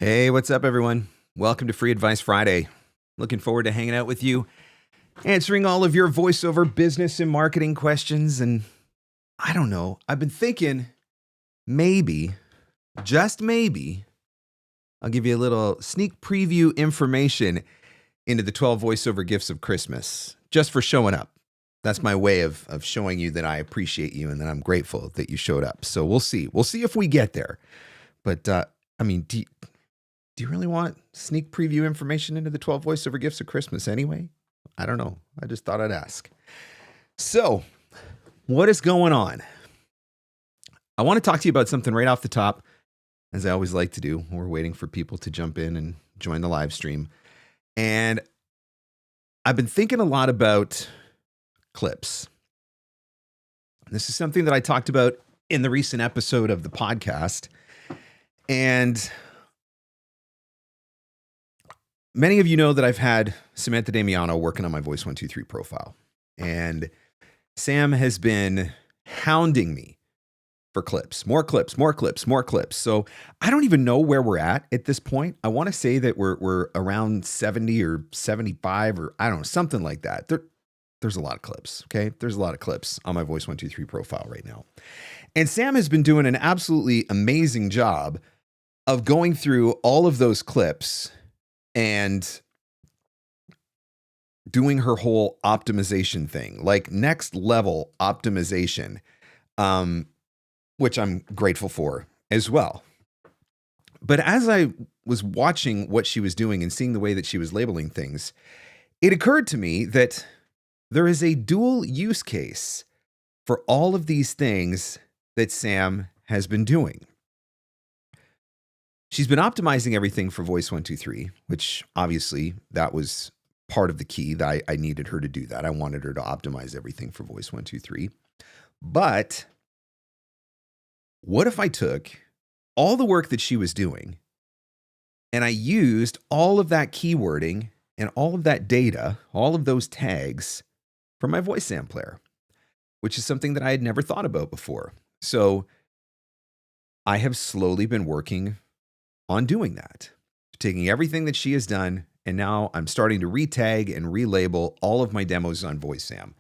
Hey, what's up, everyone? Welcome to Free Advice Friday. Looking forward to hanging out with you, answering all of your voiceover business and marketing questions. And I don't know, I've been thinking maybe, just maybe, I'll give you a little sneak preview information into the 12 voiceover gifts of Christmas, just for showing up. That's my way of showing you that I appreciate you and that I'm grateful that you showed up. So we'll see. We'll see if we get there. But do you really want sneak preview information into the 12 voiceover gifts of Christmas anyway? I don't know. I just thought I'd ask. So, what is going on? I want to talk to you about something right off the top, as I always like to do. We're waiting for people to jump in and join the live stream. And I've been thinking a lot about clips. This is something that I talked about in the recent episode of the podcast. And many of you know that I've had Samantha Damiano working on my Voice123 profile. And Sam has been hounding me for clips, more clips, more clips, more clips. So I don't even know where we're at this point. I want to say that we're around 70 or 75 or I don't know, something like that. There's a lot of clips, okay? There's a lot of clips on my Voice123 profile right now. And Sam has been doing an absolutely amazing job of going through all of those clips and doing her whole optimization thing, like next level optimization, which I'm grateful for as well. But as I was watching what she was doing and seeing the way that she was labeling things, it occurred to me that there is a dual use case for all of these things that Sam has been doing. She's been optimizing everything for Voice123, which obviously that was part of the key that I needed her to do that. I wanted her to optimize everything for Voice123. But what if I took all the work that she was doing and I used all of that keywording and all of that data, all of those tags from my VoiceZam player, which is something that I had never thought about before. So I have slowly been working on doing that, taking everything that she has done, and now I'm starting to retag and relabel all of my demos on VoiceZam.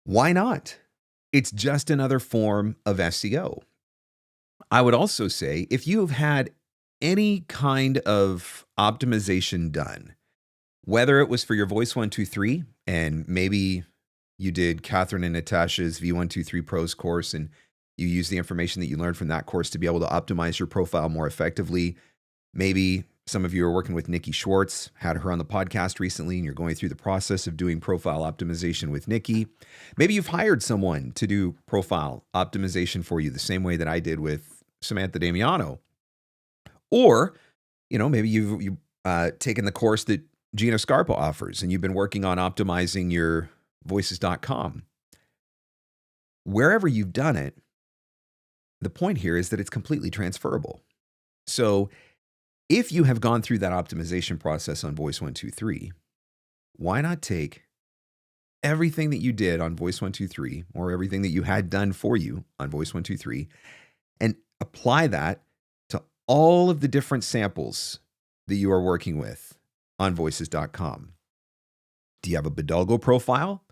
Why not? It's just another form of SEO. I would also say if you have had any kind of optimization done, whether it was for your Voice123 and maybe you did Catherine and Natasha's V123 Pros course and you use the information that you learned from that course to be able to optimize your profile more effectively. Maybe some of you are working with Nikki Schwartz, had her on the podcast recently, and you're going through the process of doing profile optimization with Nikki. Maybe you've hired someone to do profile optimization for you the same way that I did with Samantha Damiano. Or, maybe you've taken the course that Gina Scarpa offers and you've been working on optimizing your voices.com. Wherever you've done it, the point here is that it's completely transferable. So if you have gone through that optimization process on Voice123, why not take everything that you did on Voice123 or everything that you had done for you on Voice123 and apply that to all of the different samples that you are working with on voices.com? Do you have a Bodalgo profile?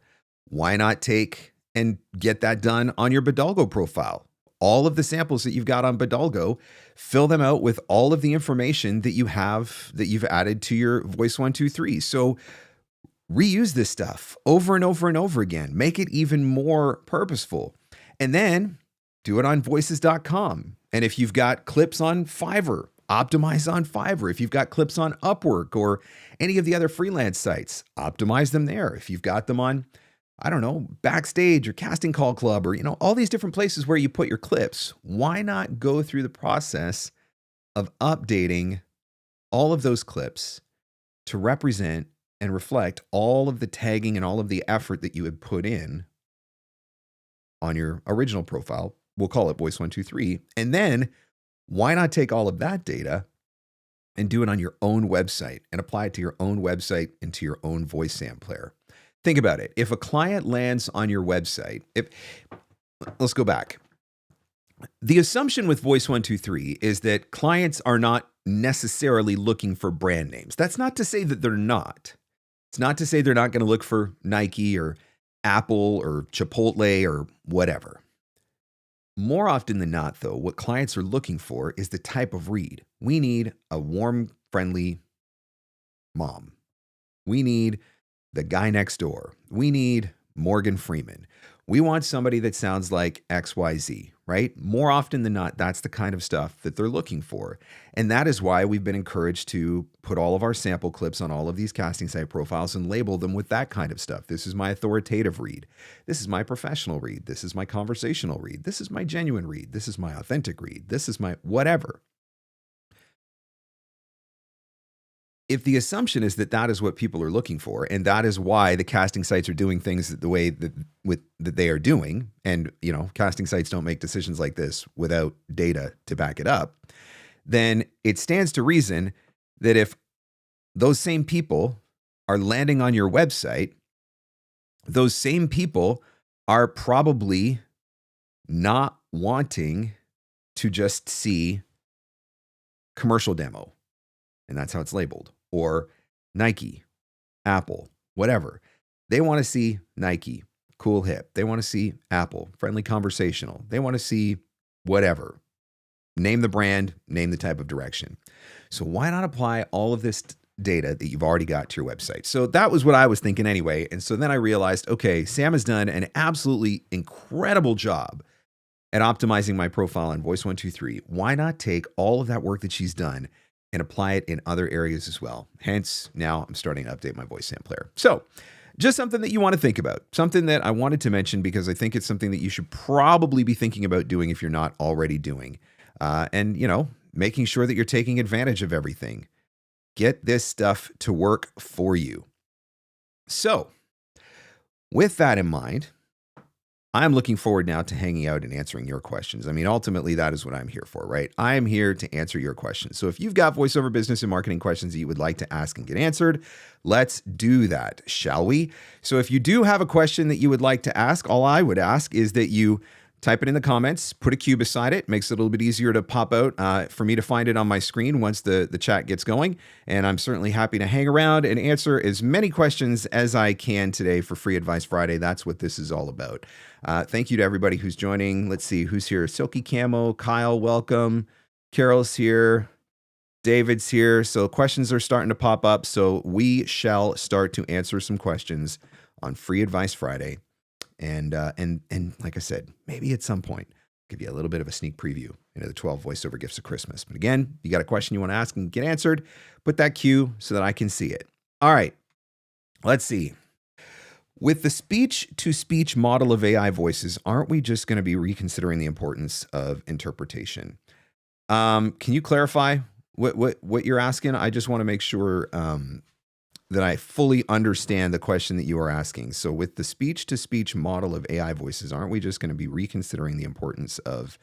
Why not take and get that done on your Bodalgo profile? All of the samples that you've got on Bodalgo, fill them out with all of the information that you have that you've added to your Voice123. So reuse this stuff over and over and over again. Make it even more purposeful. And then do it on voices.com. And if you've got clips on Fiverr, optimize on Fiverr. If you've got clips on Upwork or any of the other freelance sites, optimize them there. If you've got them on, Backstage or Casting Call Club or, all these different places where you put your clips, why not go through the process of updating all of those clips to represent and reflect all of the tagging and all of the effort that you had put in on your original profile? We'll call it Voice123. And then why not take all of that data and do it on your own website and apply it to your own website and to your own VoiceZam player? Think about it. If a client lands on your website, let's go back. The assumption with Voice123 is that clients are not necessarily looking for brand names. That's not to say that they're not. It's not to say they're not going to look for Nike or Apple or Chipotle or whatever. More often than not, though, what clients are looking for is the type of read. We need a warm, friendly mom. We need the guy next door. We need Morgan Freeman. We want somebody that sounds like XYZ, right? More often than not, that's the kind of stuff that they're looking for. And that is why we've been encouraged to put all of our sample clips on all of these casting site profiles and label them with that kind of stuff. This is my authoritative read. This is my professional read. This is my conversational read. This is my genuine read. This is my authentic read. This is my whatever. If the assumption is that that is what people are looking for, and that is why the casting sites are doing things the way that they are doing, and casting sites don't make decisions like this without data to back it up, then it stands to reason that if those same people are landing on your website, those same people are probably not wanting to just see commercial demo. And that's how it's labeled. Or Nike, Apple, whatever. They want to see Nike, cool hip. They want to see Apple, friendly conversational. They want to see whatever. Name the brand, name the type of direction. So why not apply all of this data that you've already got to your website? So that was what I was thinking anyway. And so then I realized, okay, Sam has done an absolutely incredible job at optimizing my profile on Voice123. Why not take all of that work that she's done and apply it in other areas as well? Hence, now I'm starting to update my VoiceZam player. So just something that you want to think about, something that I wanted to mention because I think it's something that you should probably be thinking about doing if you're not already doing. And making sure that you're taking advantage of everything. Get this stuff to work for you. So with that in mind, I'm looking forward now to hanging out and answering your questions. I mean, ultimately, that is what I'm here for, right? I am here to answer your questions. So if you've got voiceover business and marketing questions that you would like to ask and get answered, let's do that, shall we? So if you do have a question that you would like to ask, all I would ask is that you type it in the comments, put a Q beside it, makes it a little bit easier to pop out for me to find it on my screen once the chat gets going. And I'm certainly happy to hang around and answer as many questions as I can today for Free Advice Friday. That's what this is all about. Thank you to everybody who's joining. Let's see who's here. Silky Camo, Kyle, welcome. Carol's here. David's here. So questions are starting to pop up. So we shall start to answer some questions on Free Advice Friday. And like I said, maybe at some point, give you a little bit of a sneak preview into the 12 voiceover gifts of Christmas. But again, you got a question you want to ask and get answered, put that Q so that I can see it. All right, let's see. With the speech-to-speech model of AI voices, aren't we just going to be reconsidering the importance of interpretation? Can you clarify what you're asking? I just want to make sure that I fully understand the question that you are asking. So with the speech-to-speech model of AI voices, aren't we just going to be reconsidering the importance of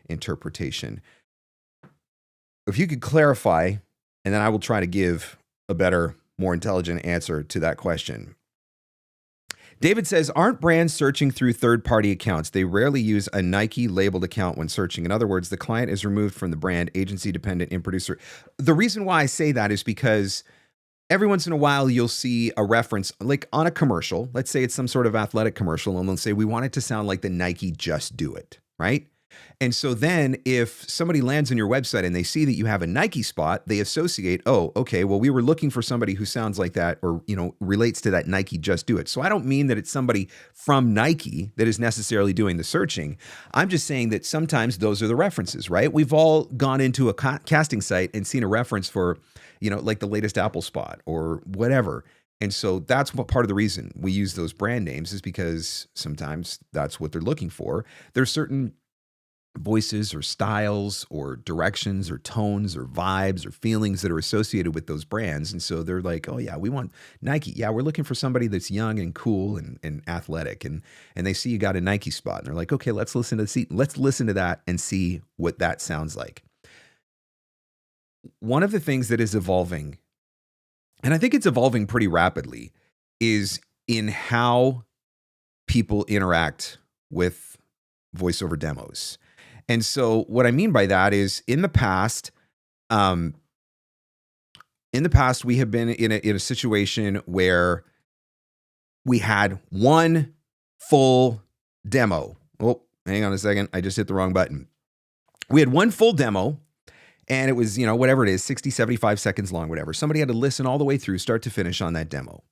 interpretation? If you could clarify, and then I will try to give a better, more intelligent answer to that question. David says, aren't brands searching through third-party accounts? They rarely use a Nike labeled account when searching. In other words, the client is removed from the brand, agency dependent, in producer. The reason why I say that is because every once in a while, you'll see a reference, like on a commercial. Let's say it's some sort of athletic commercial, and they'll say, we want it to sound like the Nike Just Do It, right? And so then if somebody lands on your website and they see that you have a Nike spot, they associate, oh, okay, well, we were looking for somebody who sounds like that or, relates to that Nike Just Do It. So I don't mean that it's somebody from Nike that is necessarily doing the searching. I'm just saying that sometimes those are the references, right? We've all gone into a casting site and seen a reference for, like the latest Apple spot or whatever. And so that's what part of the reason we use those brand names is because sometimes that's what they're looking for. There's certain voices or styles or directions or tones or vibes or feelings that are associated with those brands. And so they're like, oh yeah, we want Nike. Yeah, we're looking for somebody that's young and cool and athletic. And they see you got a Nike spot and they're like, okay, let's listen to that and see what that sounds like. One of the things that is evolving, and I think it's evolving pretty rapidly, is in how people interact with voiceover demos. And so what I mean by that is um, in the past, we have been in a situation where we had one full demo. Oh, hang on a second. I just hit the wrong button. We had one full demo, and it was, whatever it is, 60, 75 seconds long, whatever. Somebody had to listen all the way through, start to finish on that demo.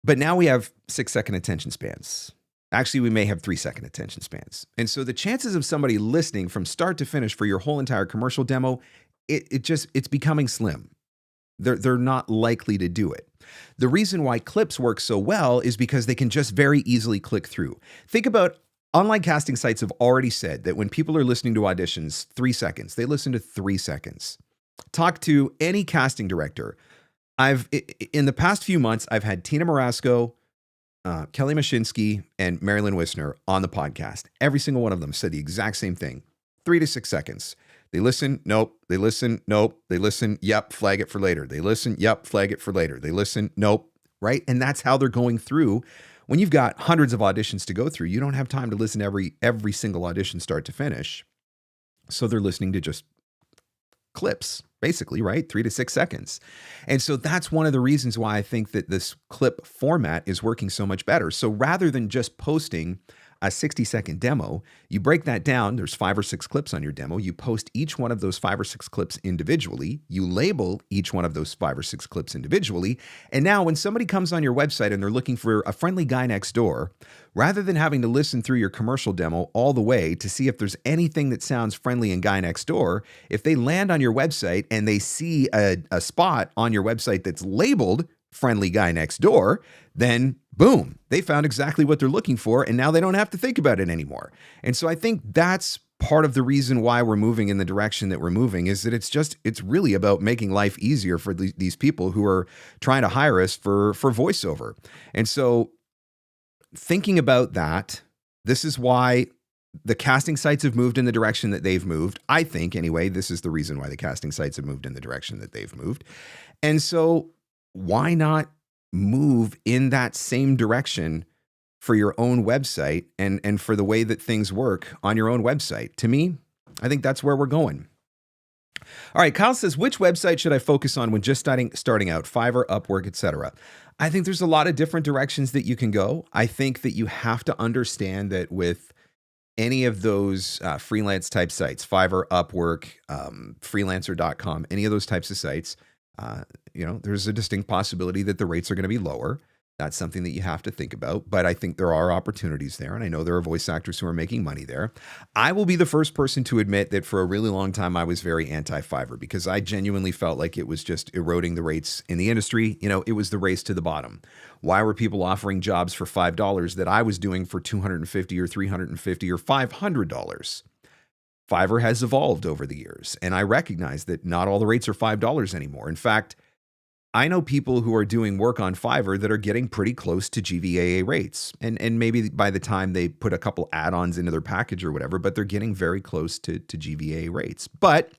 But now we have 6-second attention spans. Actually, we may have 3-second attention spans. And so the chances of somebody listening from start to finish for your whole entire commercial demo, it's becoming slim. They're not likely to do it. The reason why clips work so well is because they can just very easily click through. Think about online casting sites have already said that when people are listening to auditions, 3 seconds, they listen to 3 seconds. Talk to any casting director. In the past few months, I've had Tina Marasco, Kelly Mashinsky, and Marilyn Wisner on the podcast. Every single one of them said the exact same thing. 3 to 6 seconds. They listen, nope. They listen, nope. They listen, yep, flag it for later. They listen, yep, flag it for later. They listen, nope, right? And that's how they're going through. When you've got hundreds of auditions to go through, you don't have time to listen to every single audition start to finish. So they're listening to just clips, basically, right? 3 to 6 seconds. And so that's one of the reasons why I think that this clip format is working so much better. So rather than just posting a 60-second demo, you break that down. There's 5 or 6 clips on your demo. You post each one of those 5 or 6 clips individually. You label each one of those 5 or 6 clips individually. And now when somebody comes on your website and they're looking for a friendly guy next door, rather than having to listen through your commercial demo all the way to see if there's anything that sounds friendly and guy next door, if they land on your website and they see a spot on your website that's labeled friendly guy next door, then boom, they found exactly what they're looking for, and now they don't have to think about it anymore. And so I think that's part of the reason why we're moving in the direction that we're moving, is that it's really about making life easier for these people who are trying to hire us for voiceover. And so thinking about that, this is why the casting sites have moved in the direction that they've moved. I think, anyway, this is the reason why the casting sites have moved in the direction that they've moved. And so why not move in that same direction for your own website and for the way that things work on your own website? To me, I think that's where we're going. All right, Kyle says, which website should I focus on when just starting out? Fiverr, Upwork, etc. I think there's a lot of different directions that you can go. I think that you have to understand that with any of those freelance type sites, Fiverr, Upwork, freelancer.com, any of those types of sites, there's a distinct possibility that the rates are going to be lower. That's something that you have to think about. But I think there are opportunities there. And I know there are voice actors who are making money there. I will be the first person to admit that for a really long time, I was very anti-Fiverr because I genuinely felt like it was just eroding the rates in the industry. It was the race to the bottom. Why were people offering jobs for $5 that I was doing for $250 or $350 or $500? Fiverr has evolved over the years, and I recognize that not all the rates are $5 anymore. In fact, I know people who are doing work on Fiverr that are getting pretty close to GVAA rates, and maybe by the time they put a couple add-ons into their package or whatever, but they're getting very close to GVAA rates. But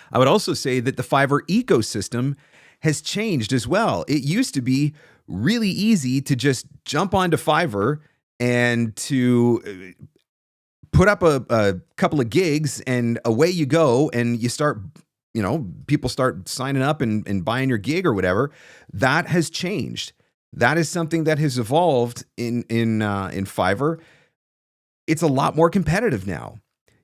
I would also say that the Fiverr ecosystem has changed as well. It used to be really easy to just jump onto Fiverr and to put up a couple of gigs and away you go, and you start, people start signing up and buying your gig or whatever. That has changed. That is something that has evolved in Fiverr. It's a lot more competitive now.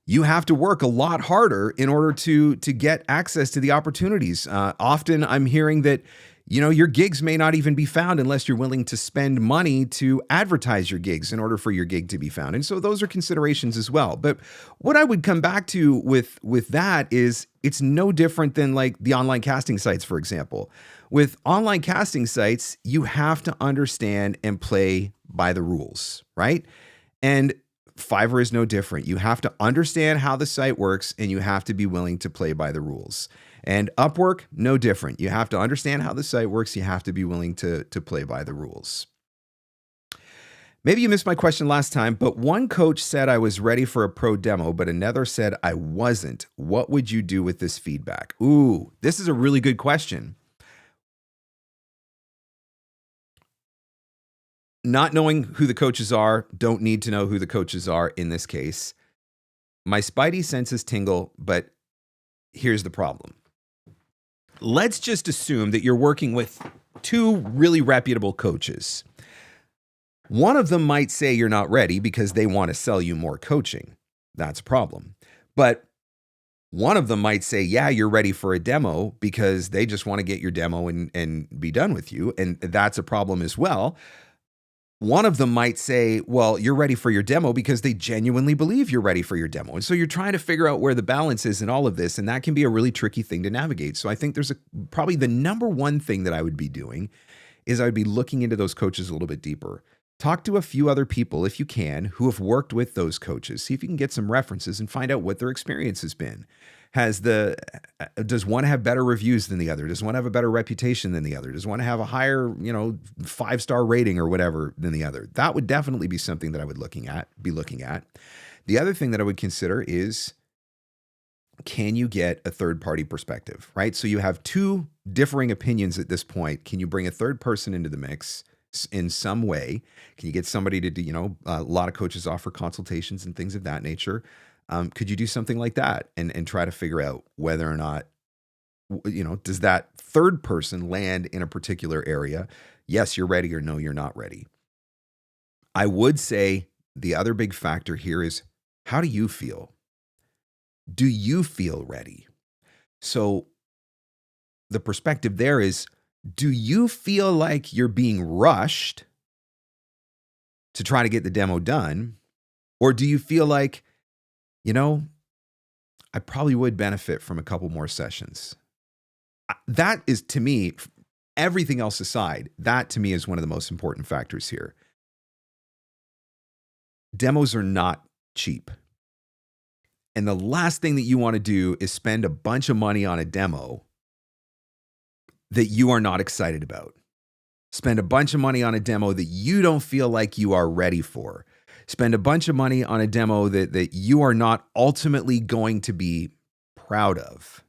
You have to work a lot harder in order to get access to the opportunities. Often I'm hearing that your gigs may not even be found unless you're willing to spend money to advertise your gigs in order for your gig to be found. And so those are considerations as well. But what I would come back to with that is it's no different than like the online casting sites, for example. With online casting sites, you have to understand and play by the rules, right? And Fiverr is no different. You have to understand how the site works, and you have to be willing to play by the rules. And Upwork, no different. You have to understand how the site works. You have to be willing to play by the rules. Maybe you missed my question last time, but one coach said I was ready for a pro demo, but another said I wasn't. What would you do with this feedback? Ooh, this is a really good question. Not knowing who the coaches are, don't need to know who the coaches are in this case. my spidey senses tingle, but here's the problem. Let's just assume that you're working with two really reputable coaches. One of them might say you're not ready because they want to sell you more coaching. That's a problem. But one of them might say, yeah, you're ready for a demo because they just want to get your demo and be done with you. And that's a problem as well. One of them might say, well, you're ready for your demo because they genuinely believe you're ready for your demo. And so you're trying to figure out where the balance is in all of this. And that can be a really tricky thing to navigate. So I think there's probably the number one thing that I would be doing is I would be looking into those coaches a little bit deeper. Talk to a few other people, if you can, who have worked with those coaches. See if you can get some references and find out what their experience has been. Does one have better reviews than the other? Does one have a better reputation than the other? Does one have a higher, 5-star rating or whatever than the other? That would definitely be something that I would be looking at. The other thing that I would consider is, can you get a third-party perspective, right? So you have two differing opinions at this point. Can you bring a third person into the mix in some way? Can you get somebody to do, a lot of coaches offer consultations and things of that nature. Could you do something like that and try to figure out whether or not, does that third person land in a particular area? Yes, you're ready, or no, you're not ready. I would say the other big factor here is, how do you feel? Do you feel ready? So the perspective there is, do you feel like you're being rushed to try to get the demo done? Or do you feel like, I probably would benefit from a couple more sessions? That is, to me, everything else aside, that to me is one of the most important factors here. Demos are not cheap. And the last thing that you want to do is spend a bunch of money on a demo that you are not excited about. Spend a bunch of money on a demo that you don't feel like you are ready for. Spend a bunch of money on a demo that you are not ultimately going to be proud of.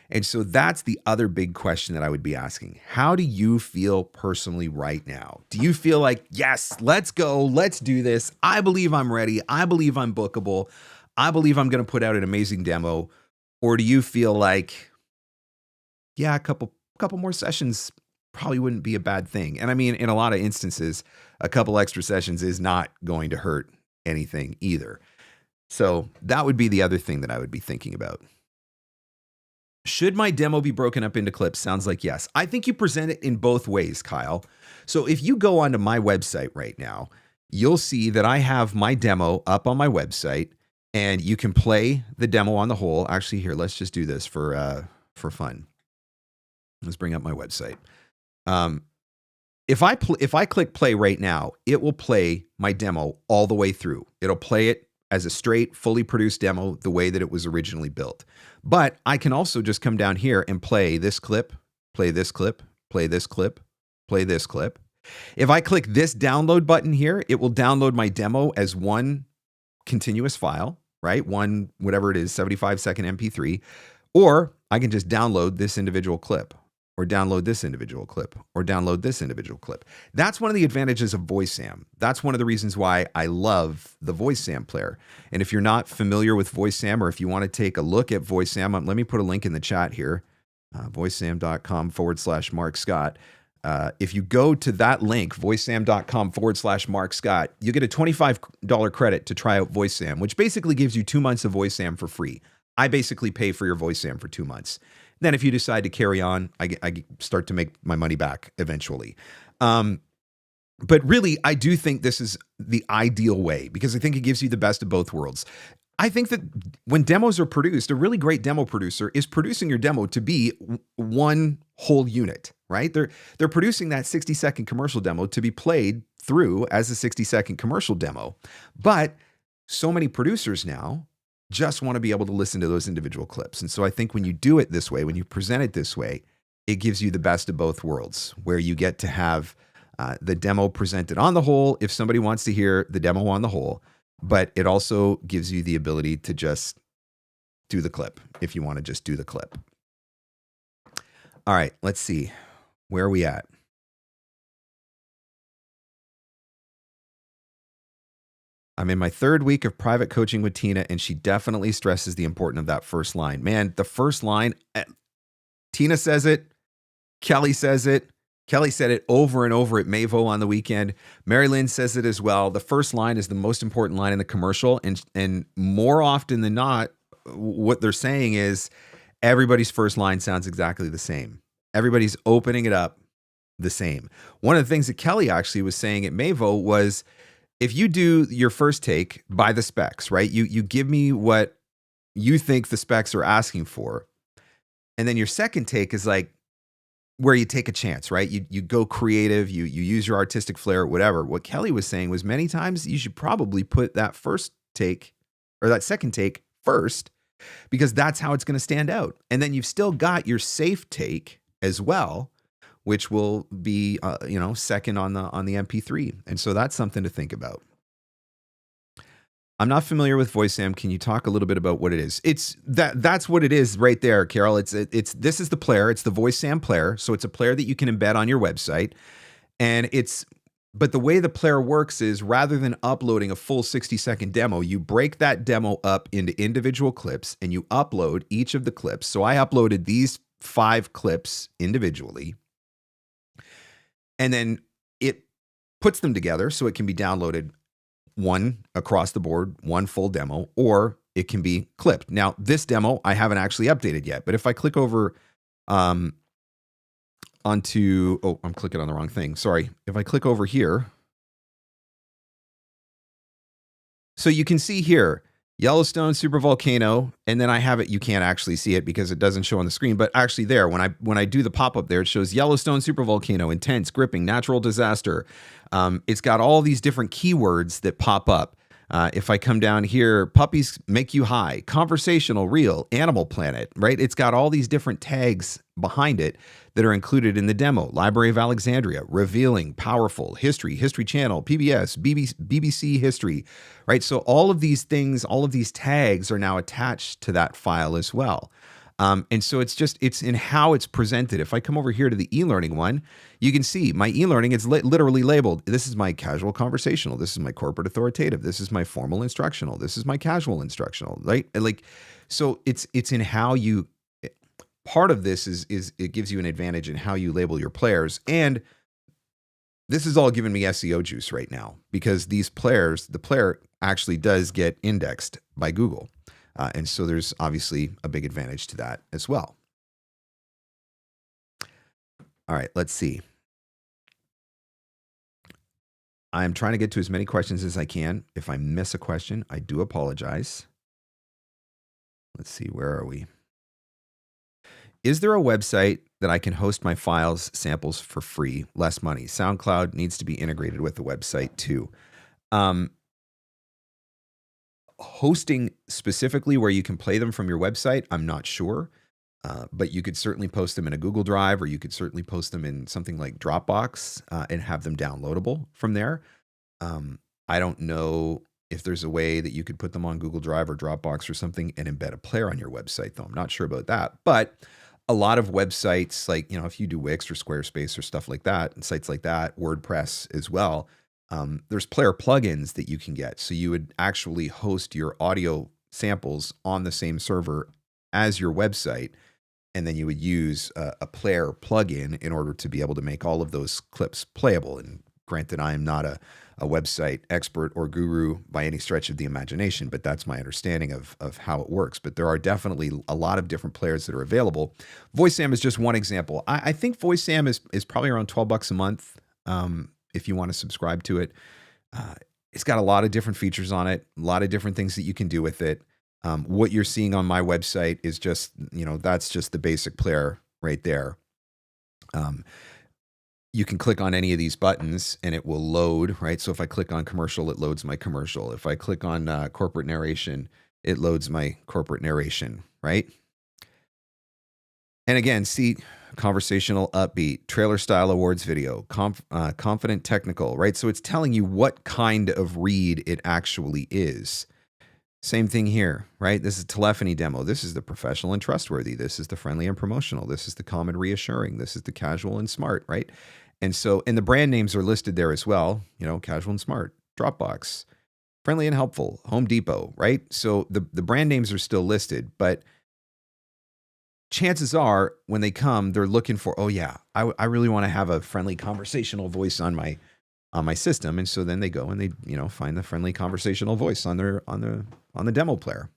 And so that's the other big question that I would be asking. How do you feel personally right now? Do you feel like, yes, let's go, let's do this. I believe I'm ready. I believe I'm bookable. I believe I'm going to put out an amazing demo. Or do you feel like, yeah, a couple more sessions probably wouldn't be a bad thing? And I mean, in a lot of instances, a couple extra sessions is not going to hurt anything either. So that would be the other thing that I would be thinking about. Should my demo be broken up into clips? Sounds like yes. I think you present it in both ways, Kyle. So if you go onto my website right now, you'll see that I have my demo up on my website, and you can play the demo on the whole. Actually, here, let's just do this for fun. Let's bring up my website. If I click play right now, it will play my demo all the way through. It'll play it as a straight, fully produced demo the way that it was originally built. But I can also just come down here and play this clip, play this clip, play this clip, play this clip. If I click this download button here, it will download my demo as one continuous file, right? One, whatever it is, 75-second MP3. Or I can just download this individual clip, or download this individual clip, or download this individual clip. That's one of the advantages of VoiceZam. That's one of the reasons why I love the VoiceZam player. And if you're not familiar with VoiceZam, or if you want to take a look at VoiceZam, let me put a link in the chat here, voicezam.com/Marc Scott. If you go to that link, voicezam.com/Marc Scott, you get a $25 credit to try out VoiceZam, which basically gives you 2 months of VoiceZam for free. I basically pay for your VoiceZam for 2 months. Then if you decide to carry on, I start to make my money back eventually. But really, I do think this is the ideal way, because I think it gives you the best of both worlds. I think that when demos are produced, a really great demo producer is producing your demo to be one whole unit, right? They're producing that 60-second commercial demo to be played through as a 60-second commercial demo. But so many producers now just want to be able to listen to those individual clips. And so I think when you do it this way, when you present it this way, it gives you the best of both worlds, where you get to have the demo presented on the whole, if somebody wants to hear the demo on the whole, but it also gives you the ability to just do the clip if you want to just do the clip. All right, let's see. Where are we at? I'm in my third week of private coaching with Tina, and she definitely stresses the importance of that first line. Man, the first line, Tina says it, Kelly says it. Kelly said it over and over at Mavo on the weekend. Mary Lynn says it as well. The first line is the most important line in the commercial. And more often than not, what they're saying is everybody's first line sounds exactly the same. Everybody's opening it up the same. One of the things that Kelly actually was saying at Mavo was, if you do your first take by the specs, right? You give me what you think the specs are asking for. And then your second take is like where you take a chance, right? You go creative, you use your artistic flair, whatever. What Kelly was saying was many times you should probably put that first take or that second take first, because that's how it's going to stand out. And then you've still got your safe take as well, which will be, second on the MP3. And so that's something to think about. I'm not familiar with VoiceZam. Can you talk a little bit about what it is? That's what it is right there, Carol. This is the player. It's the VoiceZam player. So it's a player that you can embed on your website. But the way the player works is, rather than uploading a full 60-second demo, you break that demo up into individual clips and you upload each of the clips. So I uploaded these 5 clips individually. And then it puts them together so it can be downloaded, one across the board, one full demo, or it can be clipped. Now, this demo I haven't actually updated yet, but if I click over I'm clicking on the wrong thing. Sorry. If I click over here, so you can see here, Yellowstone supervolcano, and then I have it. You can't actually see it because it doesn't show on the screen, but actually there, when I do the pop-up there, it shows Yellowstone supervolcano, intense, gripping, natural disaster. It's got all these different keywords that pop up. If I come down here, puppies make you high, conversational, real, Animal Planet, right? It's got all these different tags behind it that are included in the demo. Library of Alexandria, revealing, powerful, history, History Channel, PBS, BBC History, right? So all of these things, all of these tags are now attached to that file as well. And so it's in how it's presented. If I come over here to the e-learning one, you can see my e-learning is literally labeled. This is my casual conversational. This is my corporate authoritative. This is my formal instructional. This is my casual instructional, right? So it's in how you, part of this is it gives you an advantage in how you label your players. And this is all giving me SEO juice right now, because the player actually does get indexed by Google. And so there's obviously a big advantage to that as well. All right, let's see. I'm trying to get to as many questions as I can. If I miss a question, I do apologize. Let's see, where are we? Is there a website that I can host my files, samples for free, less money? SoundCloud needs to be integrated with the website too. Hosting specifically where you can play them from your website, I'm not sure, but you could certainly post them in a Google Drive, or you could certainly post them in something like Dropbox and have them downloadable from there. I don't know if there's a way that you could put them on Google Drive or Dropbox or something and embed a player on your website, though. I'm not sure about that. But a lot of websites, like, if you do Wix or Squarespace or stuff like that, and sites like that, WordPress as well, there's player plugins that you can get. So you would actually host your audio samples on the same server as your website, and then you would use a player plugin in order to be able to make all of those clips playable. And granted, I am not a website expert or guru by any stretch of the imagination, but that's my understanding of how it works. But there are definitely a lot of different players that are available. VoiceZam is just one example. I think VoiceZam is probably around $12 a month. If you want to subscribe to it. It's got a lot of different features on it, a lot of different things that you can do with it. What you're seeing on my website is just, that's just the basic player right there. You can click on any of these buttons and it will load, right? So if I click on commercial, it loads my commercial. If I click on corporate narration, it loads my corporate narration, right? And again, see, conversational, upbeat, trailer style awards video, confident technical, right? So it's telling you what kind of read it actually is. Same thing here, right? This is telephony demo. This is the professional and trustworthy. This is the friendly and promotional. This is the calm and reassuring. This is the casual and smart, right? And the brand names are listed there as well, casual and smart, Dropbox, friendly and helpful, Home Depot, right? So the brand names are still listed, but chances are when they come, they're looking for, oh yeah, I really want to have a friendly conversational voice on my system. And so then they go and they, find the friendly conversational voice on the demo player.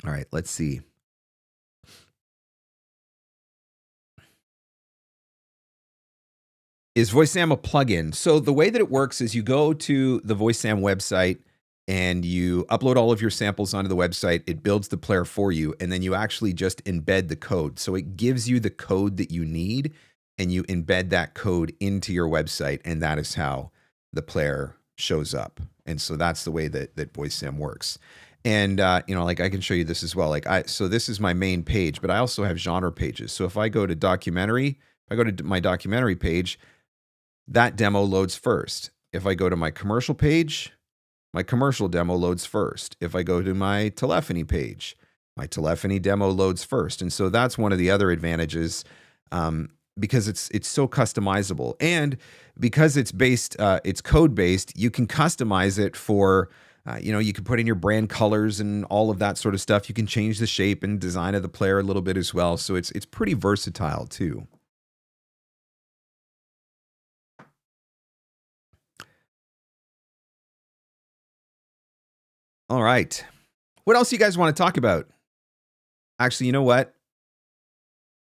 All right, let's see. Is VoiceZam a plugin? So the way that it works is you go to the VoiceZam website and you upload all of your samples onto the website. It builds the player for you, and then you actually just embed the code. So it gives you the code that you need, and you embed that code into your website, and that is how the player shows up. And so that's the way that VoiceZam works. And like I can show you this as well. So this is my main page, but I also have genre pages. So if I go to documentary, if I go to my documentary page, that demo loads first. If I go to my commercial page, my commercial demo loads first. If I go to my telephony page, my telephony demo loads first. And so that's one of the other advantages, because it's so customizable, and because it's code based, you can customize it for, you can put in your brand colors and all of that sort of stuff. You can change the shape and design of the player a little bit as well. So it's pretty versatile too. All right. What else do you guys want to talk about? Actually, you know what?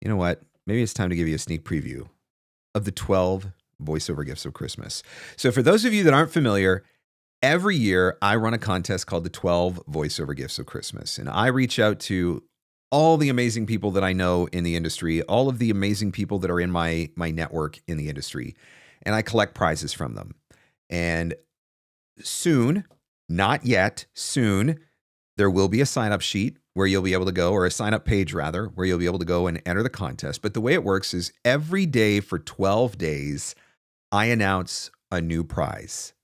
Maybe it's time to give you a sneak preview of the 12 voiceover gifts of Christmas. So for those of you that aren't familiar, every year I run a contest called the 12 voiceover gifts of Christmas. And I reach out to all the amazing people that I know in the industry, all of the amazing people that are in my network in the industry, and I collect prizes from them. And soon, not yet, soon, there will be a sign-up sheet where you'll be able to go, or a sign-up page rather, where you'll be able to go and enter the contest. But the way it works is every day for 12 days, I announce a new prize.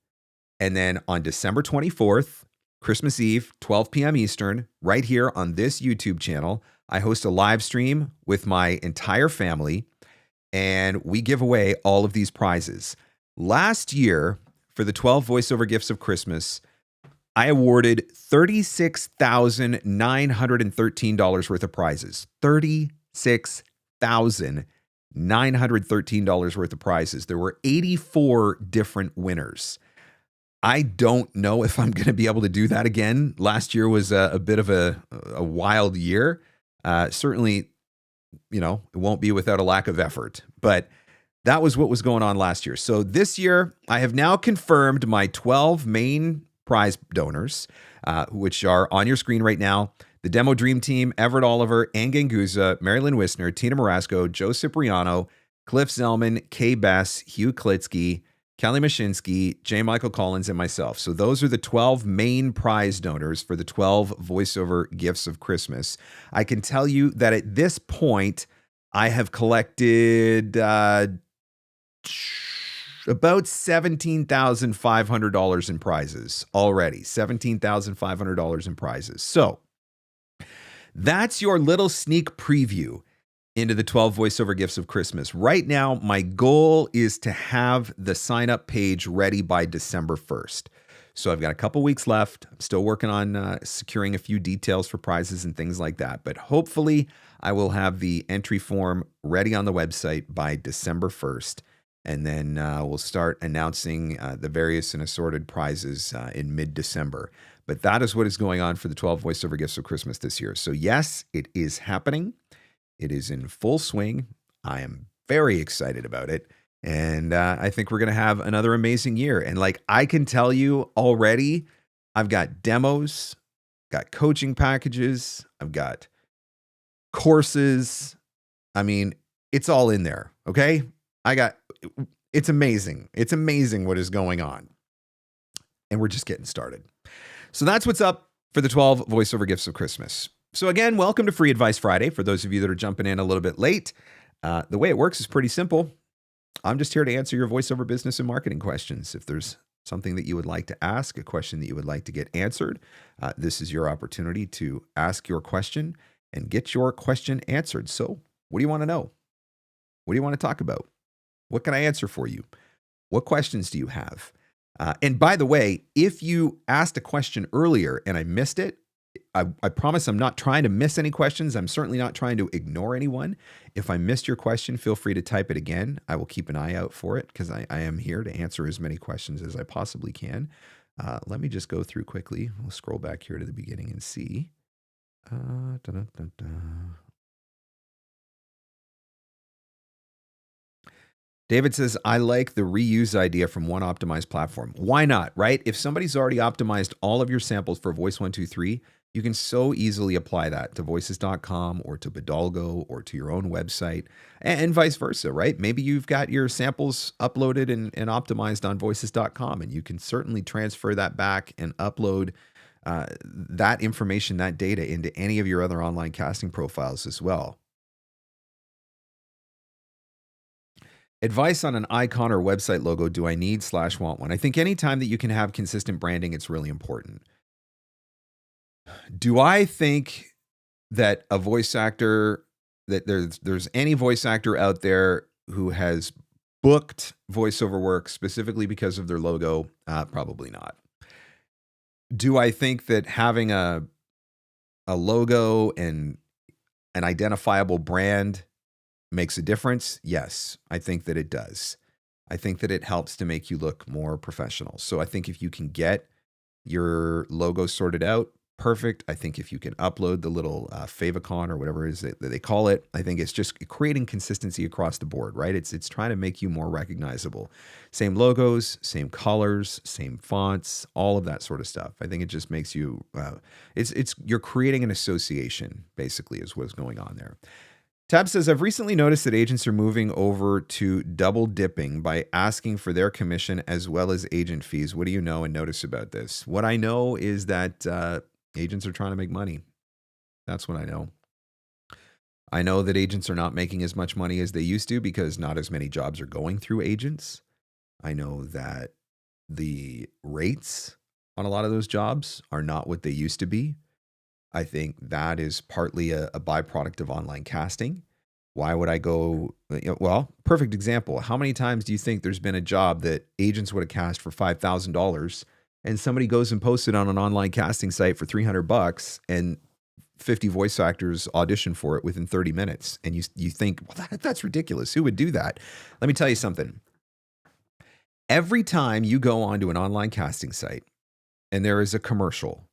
And then on December 24th, Christmas Eve, 12 p.m. Eastern, right here on this YouTube channel, I host a live stream with my entire family, and we give away all of these prizes. Last year, for the 12 voiceover gifts of Christmas, I awarded $36,913 worth of prizes. $36,913 worth of prizes. There were 84 different winners. I don't know if I'm going to be able to do that again. Last year was a bit of a wild year. Certainly, it won't be without a lack of effort. But that was what was going on last year. So this year, I have now confirmed my 12 main prize donors, which are on your screen right now. The Demo Dream Team: Everett Oliver, Ann Ganguza, Marilyn Wisner, Tina Marasco, Joe Cipriano, Cliff Zellman, Kay Bess, Hugh Klitsky, Kelly Mashinsky, J. Michael Collins, and myself. So those are the 12 main prize donors for the 12 voiceover gifts of Christmas. I can tell you that at this point, I have collected about $17,500 in prizes already. $17,500 in prizes. So that's your little sneak preview into the 12 voiceover gifts of Christmas. Right now, my goal is to have the sign-up page ready by December 1st. So I've got a couple weeks left. I'm still working on securing a few details for prizes and things like that. But hopefully, I will have the entry form ready on the website by December 1st. And then we'll start announcing the various and assorted prizes in mid-December. But that is what is going on for the 12 voiceover gifts of Christmas this year. So yes, it is happening. It is in full swing. I am very excited about it. And I think we're going to have another amazing year. And I can tell you already, I've got demos, got coaching packages, I've got courses. I mean, it's all in there. Okay. It's amazing. It's amazing what is going on. And we're just getting started. So that's what's up for the 12 voiceover gifts of Christmas. So again, welcome to Free Advice Friday. For those of you that are jumping in a little bit late, the way it works is pretty simple. I'm just here to answer your voiceover business and marketing questions. If there's something that you would like to ask, a question that you would like to get answered, this is your opportunity to ask your question and get your question answered. So what do you want to know? What do you want to talk about? What can I answer for you? What questions do you have? And by the way, if you asked a question earlier and I missed it, I promise I'm not trying to miss any questions. I'm certainly not trying to ignore anyone. If I missed your question, feel free to type it again. I will keep an eye out for it because I am here to answer as many questions as I possibly can. Let me just go through quickly. We'll scroll back here to the beginning and see. David says, I like the reuse idea from one optimized platform. Why not, right? If somebody's already optimized all of your samples for Voice123, you can so easily apply that to voices.com or to Bodalgo or to your own website and vice versa, right? Maybe you've got your samples uploaded and optimized on voices.com, and you can certainly transfer that back and upload that information, that data into any of your other online casting profiles as well. Advice on an icon or website logo do I need/want one? I think anytime that you can have consistent branding, it's really important. Do I think that a voice actor, that there's any voice actor out there who has booked voiceover work specifically because of their logo? Probably not. Do I think that having a logo and an identifiable brand makes a difference? Yes, I think that it does. I think that it helps to make you look more professional. So I think if you can get your logo sorted out, perfect. I think if you can upload the little favicon or whatever it is that they call it, I think it's just creating consistency across the board, right? It's trying to make you more recognizable. Same logos, same colors, same fonts, all of that sort of stuff. I think it just makes you, you're creating an association, basically, is what's going on there. Tab says, I've recently noticed that agents are moving over to double dipping by asking for their commission as well as agent fees. What do you know and notice about this? What I know is that agents are trying to make money. That's what I know. I know that agents are not making as much money as they used to because not as many jobs are going through agents. I know that the rates on a lot of those jobs are not what they used to be. I think that is partly a byproduct of online casting. Why would I go? Well, perfect example. How many times do you think there's been a job that agents would have cast for $5,000 and somebody goes and posts it on an online casting site for $300 and 50 voice actors audition for it within 30 minutes? And you think, well, that's ridiculous. Who would do that? Let me tell you something. Every time you go onto an online casting site and there is a commercial,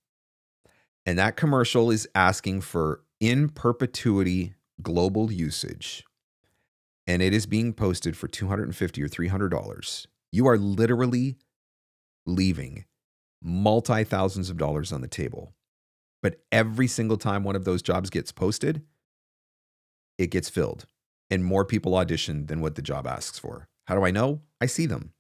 and that commercial is asking for in perpetuity global usage, and it is being posted for $250 or $300, you are literally leaving multi-thousands of dollars on the table. But every single time one of those jobs gets posted, it gets filled, and more people audition than what the job asks for. How do I know? I see them.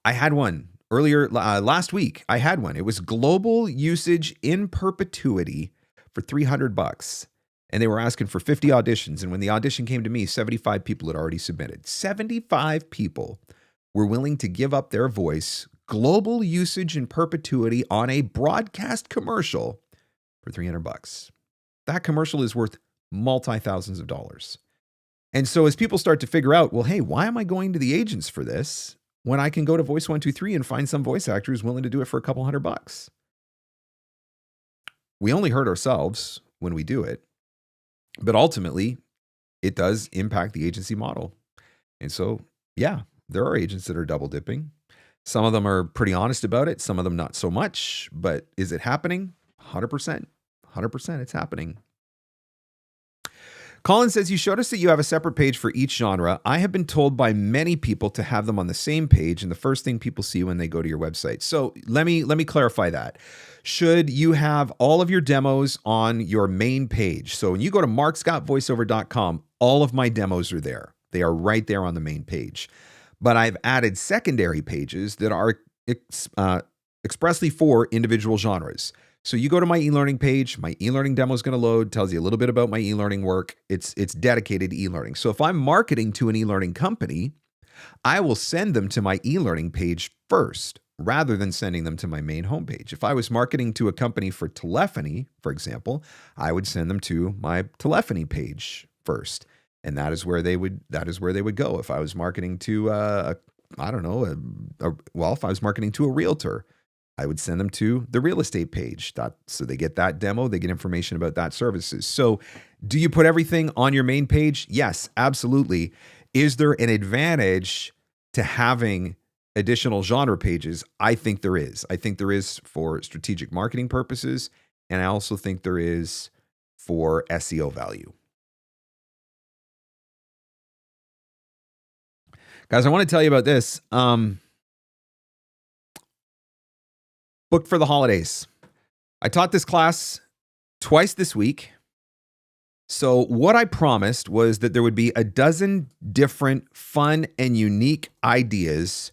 I had one. Earlier, last week, I had one. It was global usage in perpetuity for $300. And they were asking for 50 auditions. And when the audition came to me, 75 people had already submitted. 75 people were willing to give up their voice, global usage in perpetuity on a broadcast commercial for $300. That commercial is worth multi-thousands of dollars. And so as people start to figure out, well, hey, why am I going to the agents for this when I can go to Voice123 and find some voice actors willing to do it for a couple $100? We only hurt ourselves when we do it, but ultimately it does impact the agency model. And so, yeah, there are agents that are double dipping. Some of them are pretty honest about it. Some of them not so much, but is it happening? 100%, 100% it's happening. Colin says, you showed us that you have a separate page for each genre. I have been told by many people to have them on the same page and the first thing people see when they go to your website. So let me clarify that. Should you have all of your demos on your main page? So when you go to marcscottvoiceover.com, all of my demos are there. They are right there on the main page. But I've added secondary pages that are expressly for individual genres. So you go to my e-learning page, my e-learning demo is going to load, tells you a little bit about my e-learning work. It's dedicated to e-learning. So if I'm marketing to an e-learning company, I will send them to my e-learning page first, rather than sending them to my main homepage. If I was marketing to a company for telephony, for example, I would send them to my telephony page first. And that is where they would go. If I was marketing to I don't know, well, if I was marketing to a realtor, I would send them to the real estate page. So they get that demo, they get information about that services. So do you put everything on your main page? Yes, absolutely. Is there an advantage to having additional genre pages? I think there is. I think there is for strategic marketing purposes. And I also think there is for SEO value. Guys, I want to tell you about this. Booked for the holidays. I taught this class twice this week. So what I promised was that there would be a dozen different fun and unique ideas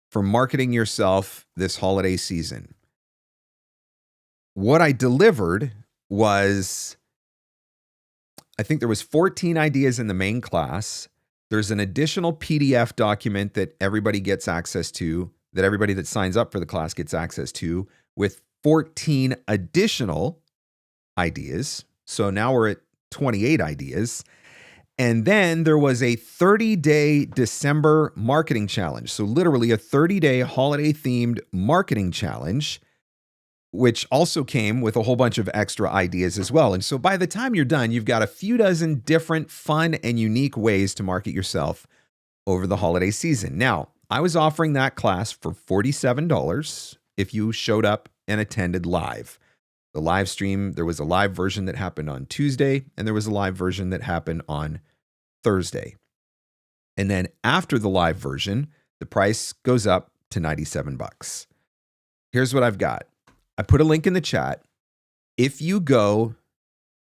for marketing yourself this holiday season. What I delivered was, I think there was 14 ideas in the main class. There's an additional PDF document that everybody gets access to, that everybody that signs up for the class gets access to, with 14 additional ideas. So now we're at 28 ideas. And then there was a 30-day December marketing challenge. So literally a 30-day holiday-themed marketing challenge, which also came with a whole bunch of extra ideas as well. And so by the time you're done, you've got a few dozen different fun and unique ways to market yourself over the holiday season. Now, I was offering that class for $47 if you showed up and attended live. The live stream, there was a live version that happened on Tuesday, and there was a live version that happened on Thursday. And then after the live version, the price goes up to $97. Here's what I've got. I put a link in the chat. If you go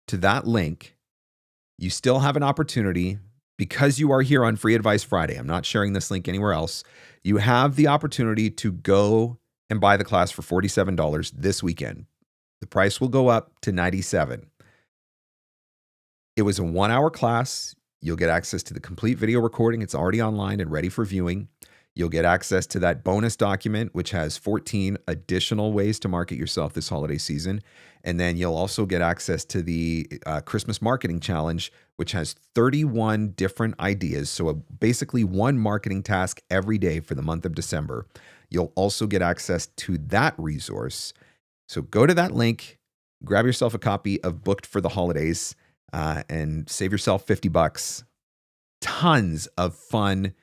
to that link, you still have an opportunity, because you are here on Free Advice Friday. I'm not sharing this link anywhere else. You have the opportunity to go and buy the class for $47 this weekend. The price will go up to $97. It was a 1-hour class. You'll get access to the complete video recording. It's already online and ready for viewing. You'll get access to that bonus document, which has 14 additional ways to market yourself this holiday season. And then you'll also get access to the Christmas Marketing Challenge, which has 31 different ideas. So basically one marketing task every day for the month of December. You'll also get access to that resource. So go to that link, grab yourself a copy of Booked for the Holidays, and save yourself $50. Tons of fun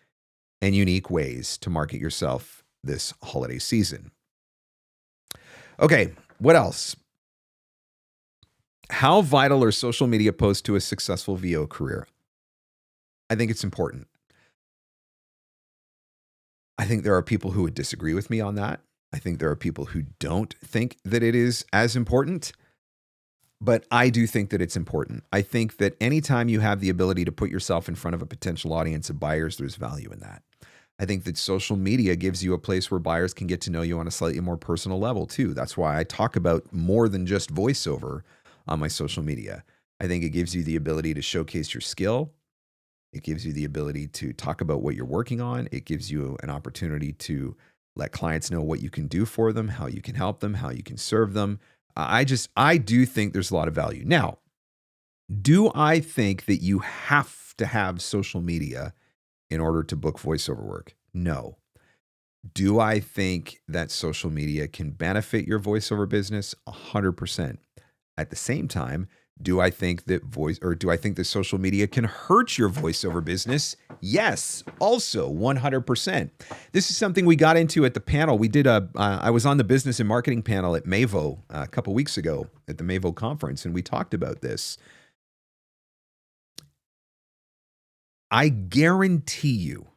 and unique ways to market yourself this holiday season. Okay, what else? How vital are social media posts to a successful VO career? I think it's important. I think there are people who would disagree with me on that. I think there are people who don't think that it is as important, but I do think that it's important. I think that anytime you have the ability to put yourself in front of a potential audience of buyers, there's value in that. I think that social media gives you a place where buyers can get to know you on a slightly more personal level too. That's why I talk about more than just voiceover on my social media. I think it gives you the ability to showcase your skill. It gives you the ability to talk about what you're working on. It gives you an opportunity to let clients know what you can do for them, how you can help them, how you can serve them. I do think there's a lot of value. Now, do I think that you have to have social media in order to book voiceover work? No. Do I think that social media can benefit your voiceover business? 100%. At the same time, do I think that social media can hurt your voiceover business? Yes, also 100%. This is something we got into at the panel. I was on the business and marketing panel at Mavo a couple weeks ago at the Mavo conference, and we talked about this. I guarantee you,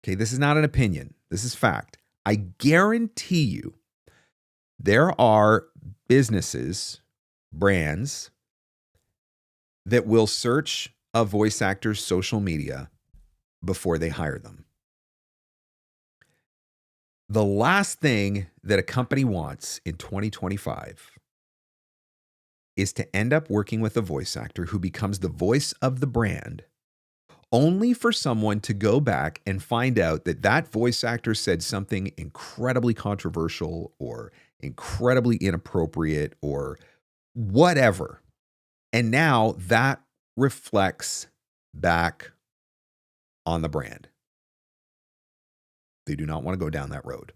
okay, this is not an opinion, this is fact. I guarantee you there are businesses, brands that will search a voice actor's social media before they hire them. The last thing that a company wants in 2025 is to end up working with a voice actor who becomes the voice of the brand, only for someone to go back and find out that that voice actor said something incredibly controversial or incredibly inappropriate or whatever. And now that reflects back on the brand. They do not want to go down that road.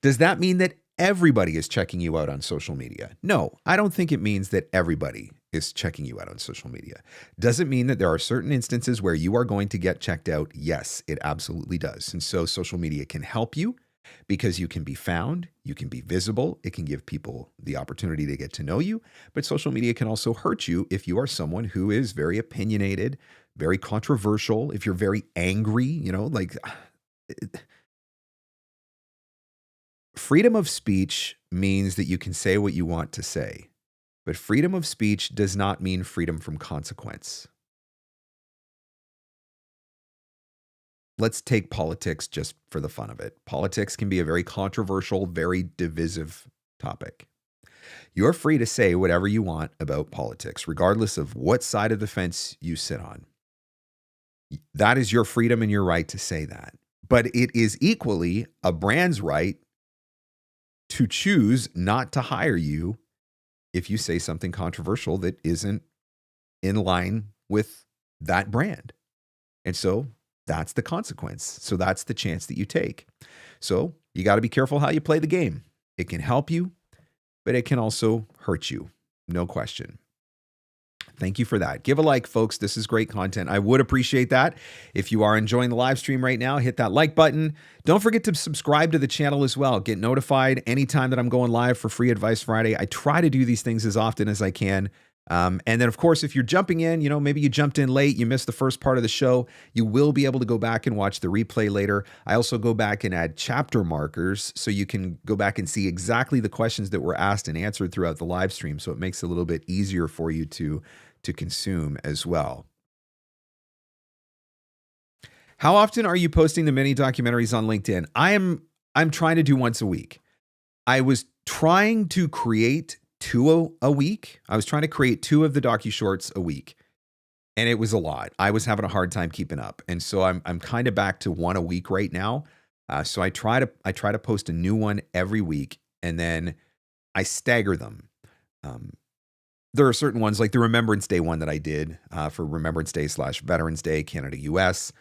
Does that mean that everybody is checking you out on social media? No, I don't think it means that everybody is checking you out on social media. Does it mean that there are certain instances where you are going to get checked out? Yes, it absolutely does. And so social media can help you because you can be found, you can be visible, it can give people the opportunity to get to know you, but social media can also hurt you if you are someone who is very opinionated, very controversial, if you're very angry, freedom of speech means that you can say what you want to say, but freedom of speech does not mean freedom from consequence. Let's take politics just for the fun of it. Politics can be a very controversial, very divisive topic. You're free to say whatever you want about politics, regardless of what side of the fence you sit on. That is your freedom and your right to say that. But it is equally a brand's right to choose not to hire you if you say something controversial that isn't in line with that brand. And so that's the consequence. So that's the chance that you take. So you got to be careful how you play the game. It can help you, but it can also hurt you. No question. Thank you for that. Give a like, folks. This is great content. I would appreciate that. If you are enjoying the live stream right now, hit that like button. Don't forget to subscribe to the channel as well. Get notified anytime that I'm going live for Free Advice Friday. I try to do these things as often as I can. And then, of course, if you're jumping in, maybe you jumped in late, you missed the first part of the show, you will be able to go back and watch the replay later. I also go back and add chapter markers so you can go back and see exactly the questions that were asked and answered throughout the live stream. So it makes it a little bit easier for you to consume as well. How often are you posting the mini documentaries on LinkedIn? I'm trying to do once a week. I was trying to create two a week. I was trying to create 2 of the docushorts a week, and it was a lot. I was having a hard time keeping up, and so I'm kind of back to 1 a week right now. So I try to post a new one every week, and then I stagger them. There are certain ones like the Remembrance Day one that I did for Remembrance Day / Veterans Day, Canada, US.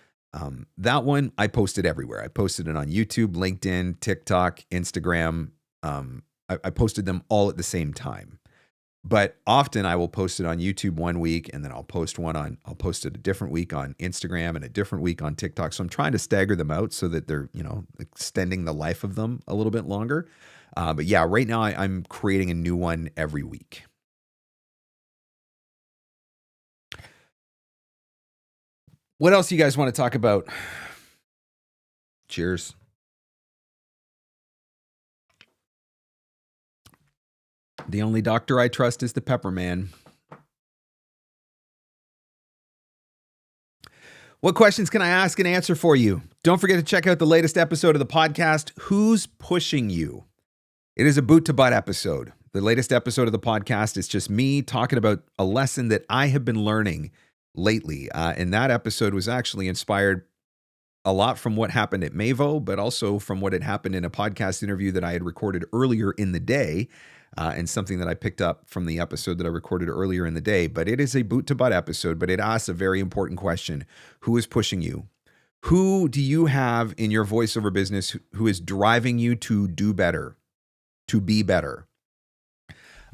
That one I posted everywhere. I posted it on YouTube, LinkedIn, TikTok, Instagram. I posted them all at the same time. But often I will post it on YouTube one week, and then I'll post it a different week on Instagram and a different week on TikTok. So I'm trying to stagger them out so that they're, extending the life of them a little bit longer. But yeah, right now I'm creating a new one every week. What else do you guys want to talk about? Cheers. The only doctor I trust is the pepper man. What questions can I ask and answer for you? Don't forget to check out the latest episode of the podcast, Who's Pushing You? It is a boot to butt episode. The latest episode of the podcast is just me talking about a lesson that I have been learning lately. And that episode was actually inspired a lot from what happened at Mavo, but also from what had happened in a podcast interview that I had recorded earlier in the day. And something that I picked up from the episode that I recorded earlier in the day. But it is a boot to butt episode, but it asks a very important question. Who is pushing you? Who do you have in your voiceover business who is driving you to do better, to be better?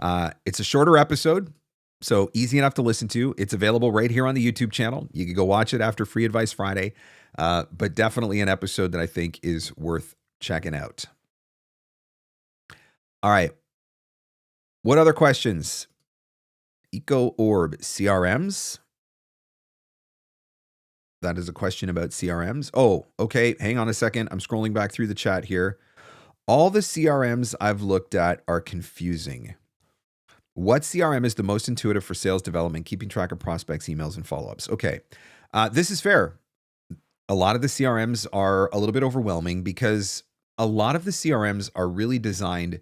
It's a shorter episode, so easy enough to listen to. It's available right here on the YouTube channel. You can go watch it after Free Advice Friday, but definitely an episode that I think is worth checking out. All right. What other questions? EcoOrb CRMs. That is a question about CRMs. Oh, okay. Hang on a second. I'm scrolling back through the chat here. All the CRMs I've looked at are confusing. What CRM is the most intuitive for sales development, keeping track of prospects, emails, and follow-ups? Okay. This is fair. A lot of the CRMs are a little bit overwhelming because a lot of the CRMs are really designed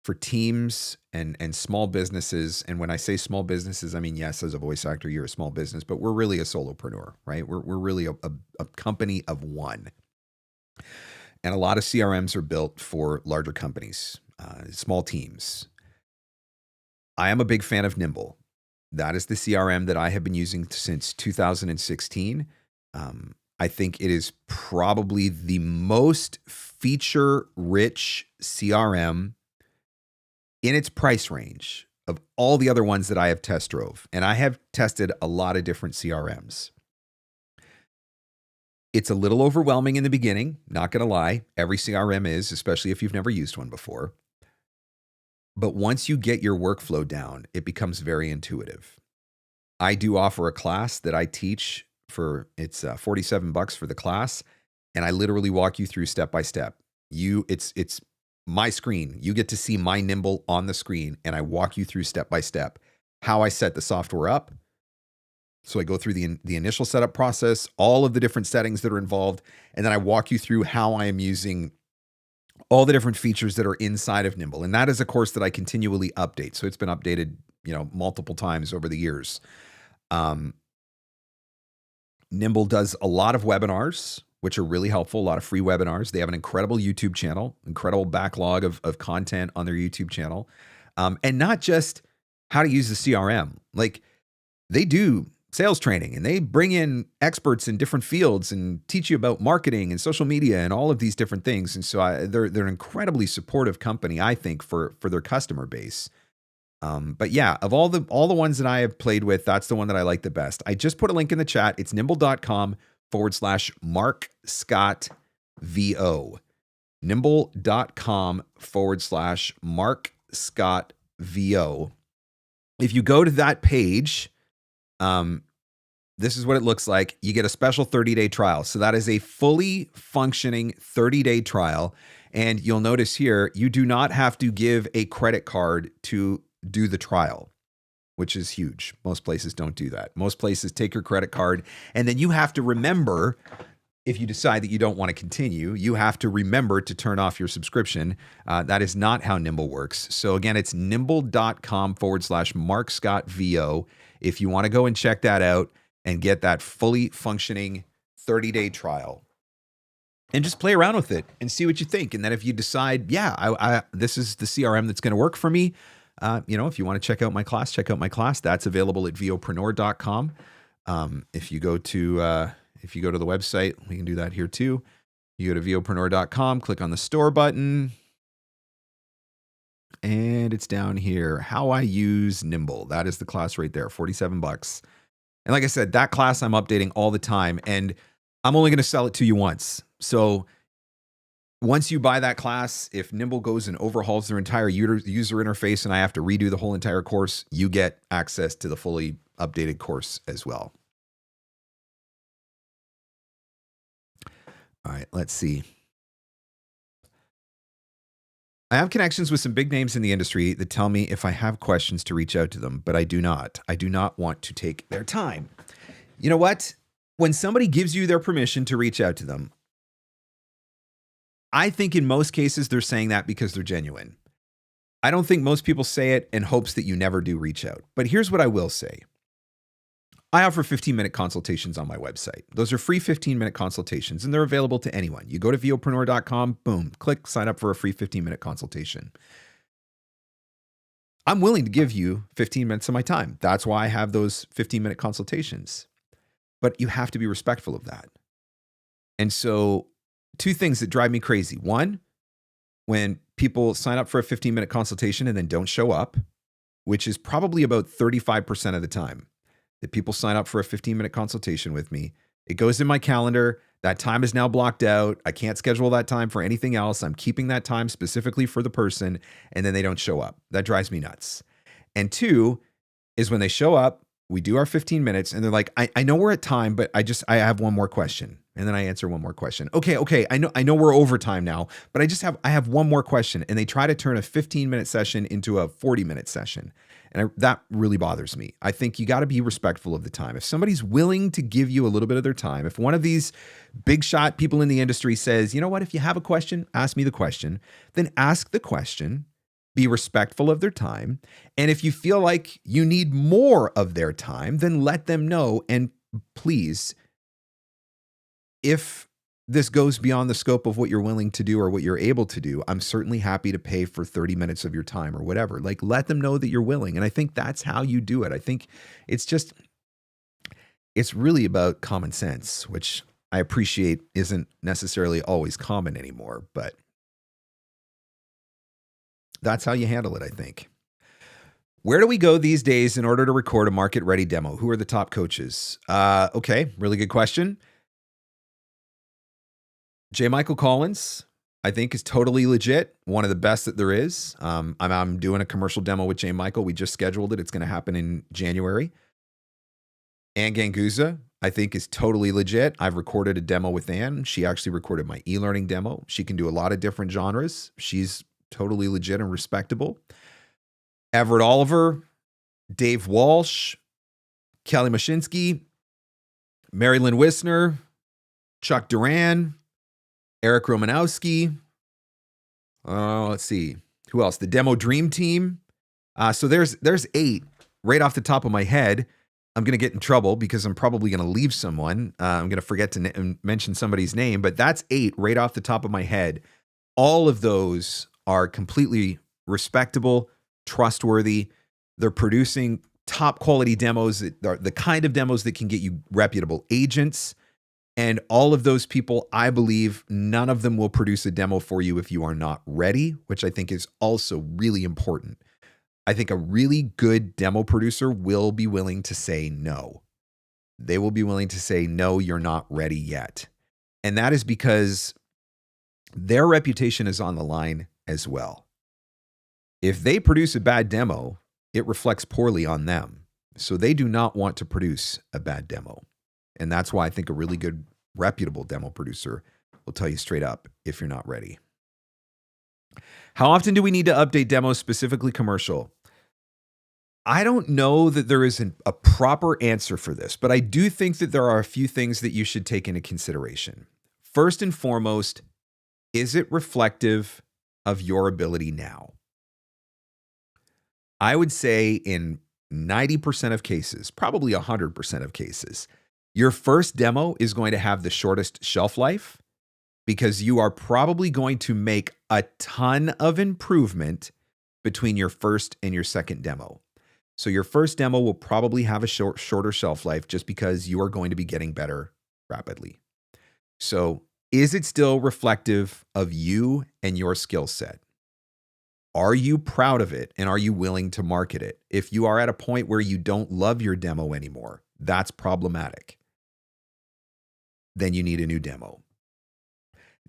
for teams and small businesses. And when I say small businesses, I mean, yes, as a voice actor, you're a small business, but we're really a solopreneur, right? We're really a company of one. And a lot of CRMs are built for larger companies, small teams. I am a big fan of Nimble. That is the CRM that I have been using since 2016. I think it is probably the most feature-rich CRM in its price range of all the other ones that I have test drove. And I have tested a lot of different CRMs. It's a little overwhelming in the beginning, not going to lie. Every CRM is, especially if you've never used one before. But once you get your workflow down, it becomes very intuitive. I do offer a class that I teach for, it's $47 for the class. And I literally walk you through step by step. It's my screen. You get to see my Nimble on the screen, and I walk you through step by step how I set the software up. So I go through the initial setup process, all of the different settings that are involved, and then I walk you through how I am using all the different features that are inside of Nimble. And that is a course that I continually update. So it's been updated, multiple times over the years. Nimble does a lot of webinars, which are really helpful, a lot of free webinars. They have an incredible YouTube channel, incredible backlog of content on their YouTube channel. And not just how to use the CRM. Like, they do sales training, and they bring in experts in different fields and teach you about marketing and social media and all of these different things. And so they're an incredibly supportive company, I think, for their customer base. But yeah, of all the ones that I have played with, that's the one that I like the best. I just put a link in the chat. It's nimble.com/Marc Scott VO. Nimble.com/Marc Scott VO. If you go to that page, this is what it looks like. You get a special 30-day trial. So that is a fully functioning 30-day trial. And you'll notice here, you do not have to give a credit card to do the trial, which is huge. Most places don't do that. Most places take your credit card, and then you have to remember, if you decide that you don't want to continue, you have to remember to turn off your subscription. That is not how Nimble works. So again, it's nimble.com/Marc Scott VO. If you want to go and check that out and get that fully functioning 30-day trial, and just play around with it and see what you think. And then if you decide, yeah, this is the CRM that's going to work for me, if you want to check out my class, check out my class. That's available at VOpreneur.com. If you go to the website, we can do that here too. You go to VOpreneur.com, click on the store button, and it's down here. How I use Nimble. That is the class right there, $47. And like I said, that class I'm updating all the time, and I'm only going to sell it to you once. So once you buy that class, if Nimble goes and overhauls their entire user interface and I have to redo the whole entire course, you get access to the fully updated course as well. All right, let's see. I have connections with some big names in the industry that tell me if I have questions to reach out to them, but I do not. I do not want to take their time. You know what? When somebody gives you their permission to reach out to them, I think in most cases they're saying that because they're genuine. I don't think most people say it in hopes that you never do reach out. But here's what I will say. I offer 15-minute consultations on my website. Those are free 15-minute consultations, and they're available to anyone. You go to VOpreneur.com, boom, click, sign up for a free 15-minute consultation. I'm willing to give you 15 minutes of my time. That's why I have those 15-minute consultations. But you have to be respectful of that. And so, two things that drive me crazy. One, when people sign up for a 15-minute consultation and then don't show up, which is probably about 35% of the time that people sign up for a 15-minute consultation with me. It goes in my calendar. That time is now blocked out. I can't schedule that time for anything else. I'm keeping that time specifically for the person, and then they don't show up. That drives me nuts. And two is when they show up, we do our 15 minutes, and they're like, I know we're at time, but I have one more question. And then I answer one more question. Okay. I know we're over time now, but I have one more question. And they try to turn a 15-minute session into a 40-minute session. And that really bothers me. I think you got to be respectful of the time. If somebody's willing to give you a little bit of their time, if one of these big shot people in the industry says, you know what, if you have a question, ask me the question, then ask the question, be respectful of their time. And if you feel like you need more of their time, then let them know. And please, if this goes beyond the scope of what you're willing to do or what you're able to do, I'm certainly happy to pay for 30 minutes of your time or whatever. Like, let them know that you're willing. And I think that's how you do it. I think it's really about common sense, which I appreciate isn't necessarily always common anymore, but that's how you handle it, I think. Where do we go these days in order to record a market-ready demo? Who are the top coaches? Okay, really good question. J. Michael Collins, I think, is totally legit. One of the best that there is. I'm doing a commercial demo with J. Michael. We just scheduled it. It's going to happen in January. Ann Ganguza, I think, is totally legit. I've recorded a demo with Ann. She actually recorded my e-learning demo. She can do a lot of different genres. She's totally legit and respectable. Everett Oliver, Dave Walsh, Kelly Mashinsky, Mary Lynn Wisner, Chuck Duran, Eric Romanowski. Let's see. Who else? The Demo Dream Team. So there's 8 right off the top of my head. I'm going to get in trouble because I'm probably going to leave someone. I'm going to forget to mention somebody's name, but that's 8 right off the top of my head. All of those are completely respectable, trustworthy. They're producing top quality demos, the kind of demos that can get you reputable agents. And all of those people, I believe, none of them will produce a demo for you if you are not ready, which I think is also really important. I think a really good demo producer will be willing to say no. They will be willing to say, no, you're not ready yet. And that is because their reputation is on the line as well. If they produce a bad demo, it reflects poorly on them. So they do not want to produce a bad demo. And that's why I think a really good, reputable demo producer will tell you straight up if you're not ready. How often do we need to update demos, specifically commercial? I don't know that there is a proper answer for this, but I do think that there are a few things that you should take into consideration. First and foremost, is it reflective of your ability now? I would say in 90% of cases, probably 100% of cases, your first demo is going to have the shortest shelf life because you are probably going to make a ton of improvement between your first and your second demo. So your first demo will probably have a shorter shelf life just because you are going to be getting better rapidly. So is it still reflective of you and your skill set? Are you proud of it and are you willing to market it? If you are at a point where you don't love your demo anymore, that's problematic. Then you need a new demo.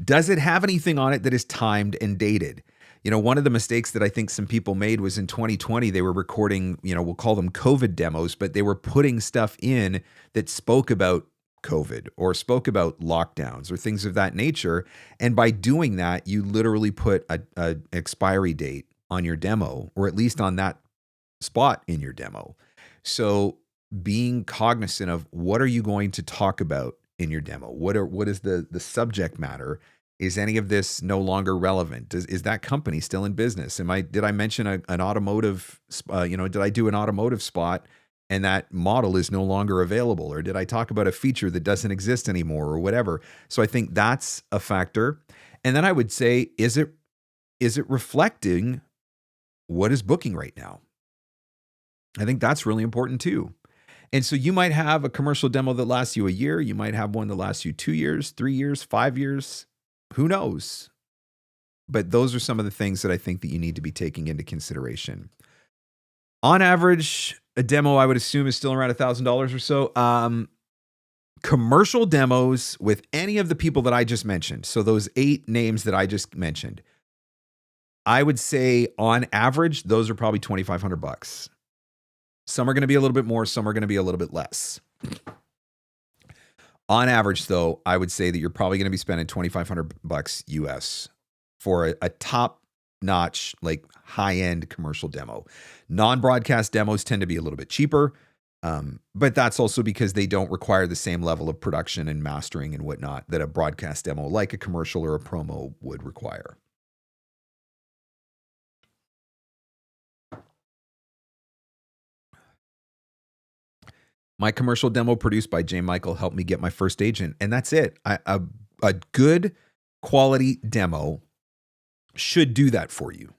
Does it have anything on it that is timed and dated? You know, one of the mistakes that I think some people made was in 2020, they were recording, we'll call them COVID demos, but they were putting stuff in that spoke about COVID or spoke about lockdowns or things of that nature. And by doing that, you literally put an expiry date on your demo, or at least on that spot in your demo. So being cognizant of what are you going to talk about in your demo? What is the subject matter? Is any of this no longer relevant? Is that company still in business? Did I mention an automotive, did I do an automotive spot and that model is no longer available? Or did I talk about a feature that doesn't exist anymore or whatever? So I think that's a factor. And then I would say, is it reflecting what is booking right now? I think that's really important too. And so you might have a commercial demo that lasts you a year. You might have one that lasts you 2 years, 3 years, 5 years. Who knows? But those are some of the things that I think that you need to be taking into consideration. On average, a demo I would assume is still around $1,000 or so. Commercial demos with any of the people that I just mentioned, so those 8 names that I just mentioned, I would say on average, those are probably $2,500. Some are going to be a little bit more, some are going to be a little bit less. On average, though, I would say that you're probably going to be spending $2,500 US for a top-notch, like high-end commercial demo. Non-broadcast demos tend to be a little bit cheaper, but that's also because they don't require the same level of production and mastering and whatnot that a broadcast demo, like a commercial or a promo, would require. My commercial demo produced by J. Michael helped me get my first agent, and that's it. A good quality demo should do that for you.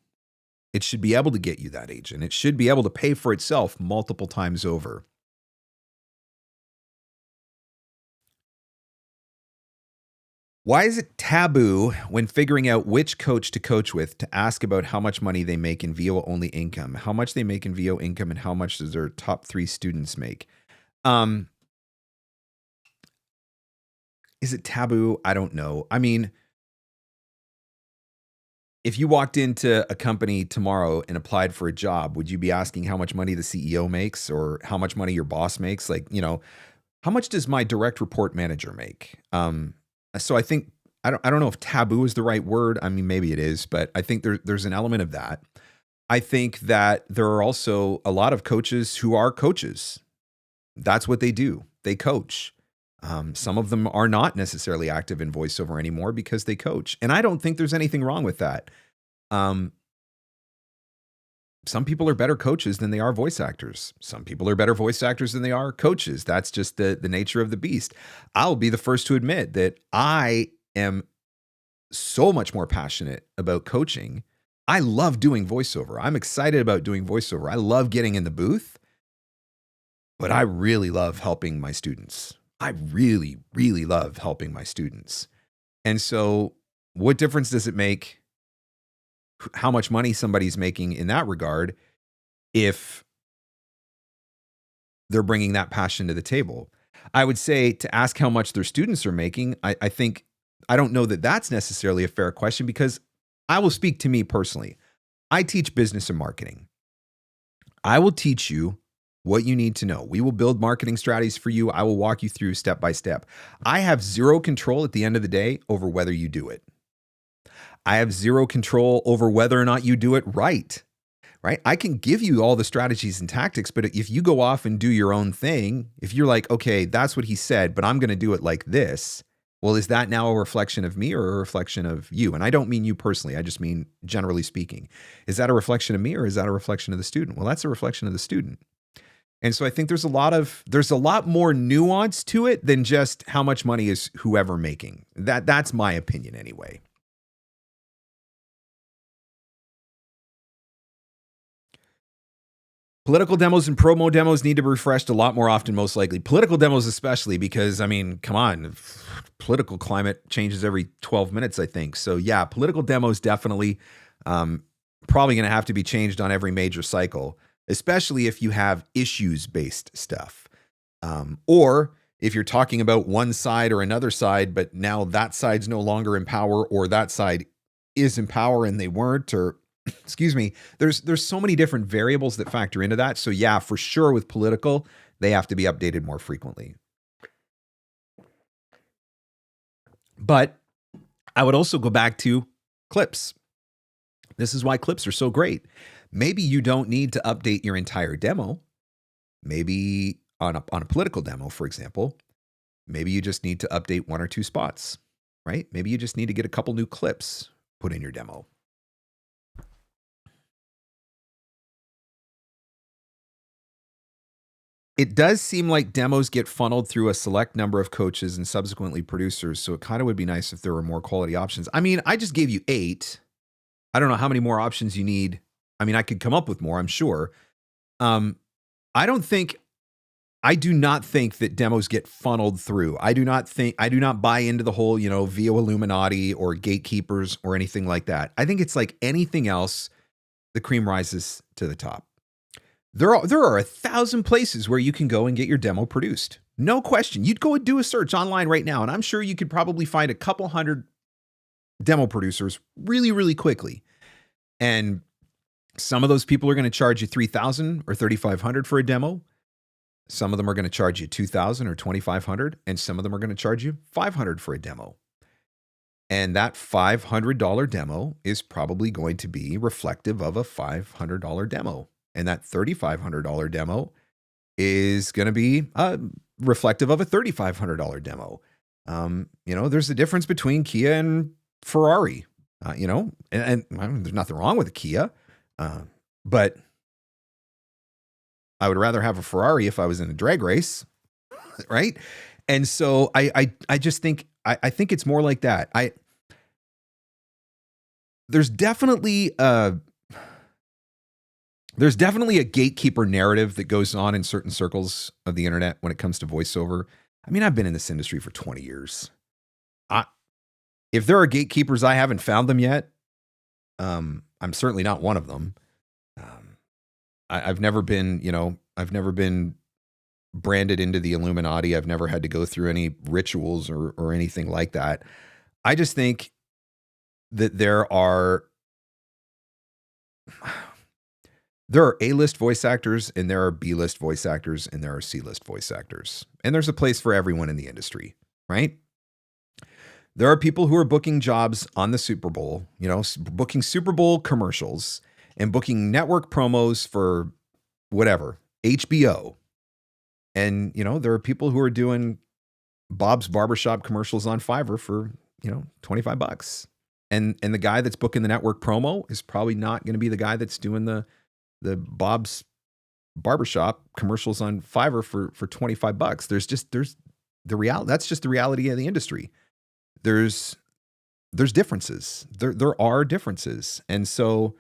It should be able to get you that agent. It should be able to pay for itself multiple times over. Why is it taboo when figuring out which coach to coach with to ask about how much money they make in VO only income, how much they make in VO income, and how much does their top 3 students make? Is it taboo? I don't know. I mean, if you walked into a company tomorrow and applied for a job, would you be asking how much money the CEO makes or how much money your boss makes? Like, how much does my direct report manager make? So I think I don't know if taboo is the right word. I mean, maybe it is, but I think there's an element of that. I think that there are also a lot of coaches who are coaches. That's what they do. They coach. Some of them are not necessarily active in voiceover anymore because they coach. And I don't think there's anything wrong with that. Some people are better coaches than they are voice actors. Some people are better voice actors than they are coaches. That's just the nature of the beast. I'll be the first to admit that I am so much more passionate about coaching. I love doing voiceover. I'm excited about doing voiceover. I love getting in the booth, but I really love helping my students. I really, really love helping my students. And so what difference does it make how much money somebody's making in that regard if they're bringing that passion to the table? I would say to ask how much their students are making, I think, I don't know that that's necessarily a fair question because I will speak to me personally. I teach business and marketing. I will teach you what you need to know. We will build marketing strategies for you. I will walk you through step by step. I have zero control at the end of the day over whether you do it. I have zero control over whether or not you do it right? I can give you all the strategies and tactics, but if you go off and do your own thing, if you're like, okay, that's what he said, but I'm going to do it like this, well, is that now a reflection of me or a reflection of you? And I don't mean you personally. I just mean generally speaking. Is that a reflection of me or is that a reflection of the student? Well, that's a reflection of the student. And so I think there's a lot more nuance to it than just how much money is whoever making. That's my opinion anyway. Political demos and promo demos need to be refreshed a lot more often, most likely. Political demos especially because, I mean, come on, political climate changes every 12 minutes, I think. So yeah, political demos definitely probably going to have to be changed on every major cycle, especially if you have issues-based stuff. Or if you're talking about one side or another side, but now that side's no longer in power or that side is in power and they weren't, or excuse me, there's so many different variables that factor into that. So yeah, for sure with political, they have to be updated more frequently. But I would also go back to clips. This is why clips are so great. Maybe you don't need to update your entire demo. Maybe on a political demo, for example, maybe you just need to update 1 or 2 spots, right? Maybe you just need to get a couple new clips put in your demo. It does seem like demos get funneled through a select number of coaches and subsequently producers, so it kind of would be nice if there were more quality options. I mean, I just gave you 8. I don't know how many more options you need. I mean, I could come up with more, I'm sure. I do not think that demos get funneled through. I do not buy into the whole, VO Illuminati or gatekeepers or anything like that. I think it's like anything else, the cream rises to the top. There are 1,000 places where you can go and get your demo produced. No question. You'd go and do a search online right now, and I'm sure you could probably find a couple hundred demo producers really, really quickly. And some of those people are going to charge you $3,000 or $3,500 for a demo. Some of them are going to charge you $2,000 or $2,500, and some of them are going to charge you $500 for a demo. And that $500 demo is probably going to be reflective of a $500 demo. And that $3,500 demo is going to be reflective of a $3,500 demo. There's a difference between Kia and Ferrari, and there's nothing wrong with a Kia, but I would rather have a Ferrari if I was in a drag race, right? And so I just think, I think it's more like that. There's definitely a gatekeeper narrative that goes on in certain circles of the internet when it comes to voiceover. I mean, I've been in this industry for 20 years. If there are gatekeepers, I haven't found them yet. I'm certainly not one of them. I've never been, I've never been branded into the Illuminati. I've never had to go through any rituals or anything like that. I just think that there are A-list voice actors, and there are B-list voice actors, and there are C-list voice actors. And there's a place for everyone in the industry, right? There are people who are booking jobs on the Super Bowl, booking Super Bowl commercials and booking network promos for whatever, HBO. And, there are people who are doing Bob's Barbershop commercials on Fiverr for, $25. And the guy that's booking the network promo is probably not going to be the guy that's doing the Bob's Barbershop commercials on Fiverr for $25. There's the reality. That's just the reality of the industry. There's differences. There are differences. And so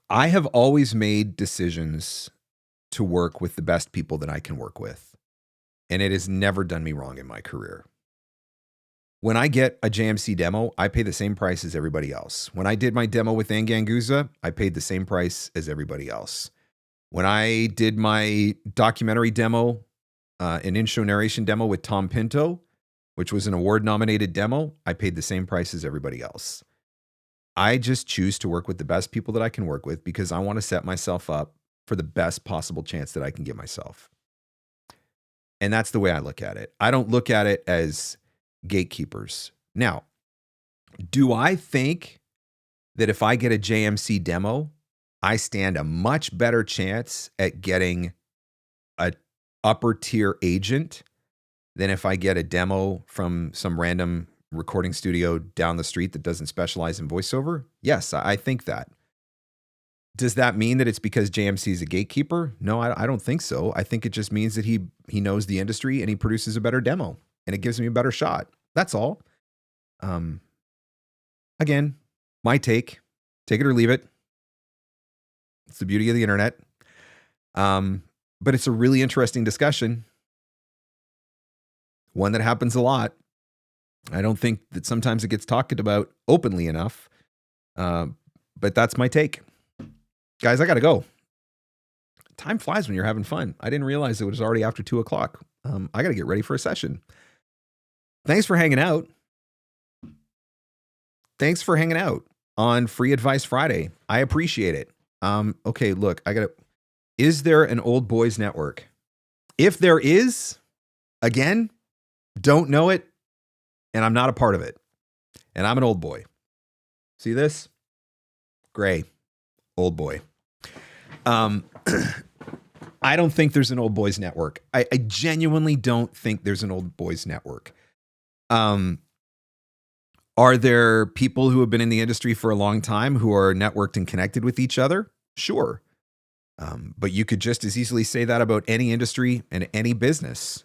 I have always made decisions to work with the best people that I can work with. And it has never done me wrong in my career. When I get a JMC demo, I pay the same price as everybody else. When I did my demo with Anganguza, I paid the same price as everybody else. When I did my documentary demo, an in-show narration demo with Tom Pinto, which was an award-nominated demo, I paid the same price as everybody else. I just choose to work with the best people that I can work with because I want to set myself up for the best possible chance that I can give myself. And that's the way I look at it. I don't look at it as gatekeepers. Now, do I think that if I get a JMC demo, I stand a much better chance at getting an upper tier agent than if I get a demo from some random recording studio down the street that doesn't specialize in voiceover? Yes, I think that. Does that mean that it's because JMC is a gatekeeper? No, I don't think so. I think it just means that he knows the industry and he produces a better demo and it gives me a better shot. That's all. Again, my take it or leave it. It's the beauty of the internet. But it's a really interesting discussion. One that happens a lot. I don't think that sometimes it gets talked about openly enough. But that's my take. Guys, I got to go. Time flies when you're having fun. I didn't realize it was already after 2:00. I got to get ready for a session. Thanks for hanging out. Thanks for hanging out on Free Advice Friday. I appreciate it. Okay, look, is there an old boys network? If there is, again, don't know it, and I'm not a part of it. And I'm an old boy. See this? Gray. Old boy. I don't think there's an old boys network. I genuinely don't think there's an old boys network. Are there people who have been in the industry for a long time who are networked and connected with each other? Sure. But you could just as easily say that about any industry and any business.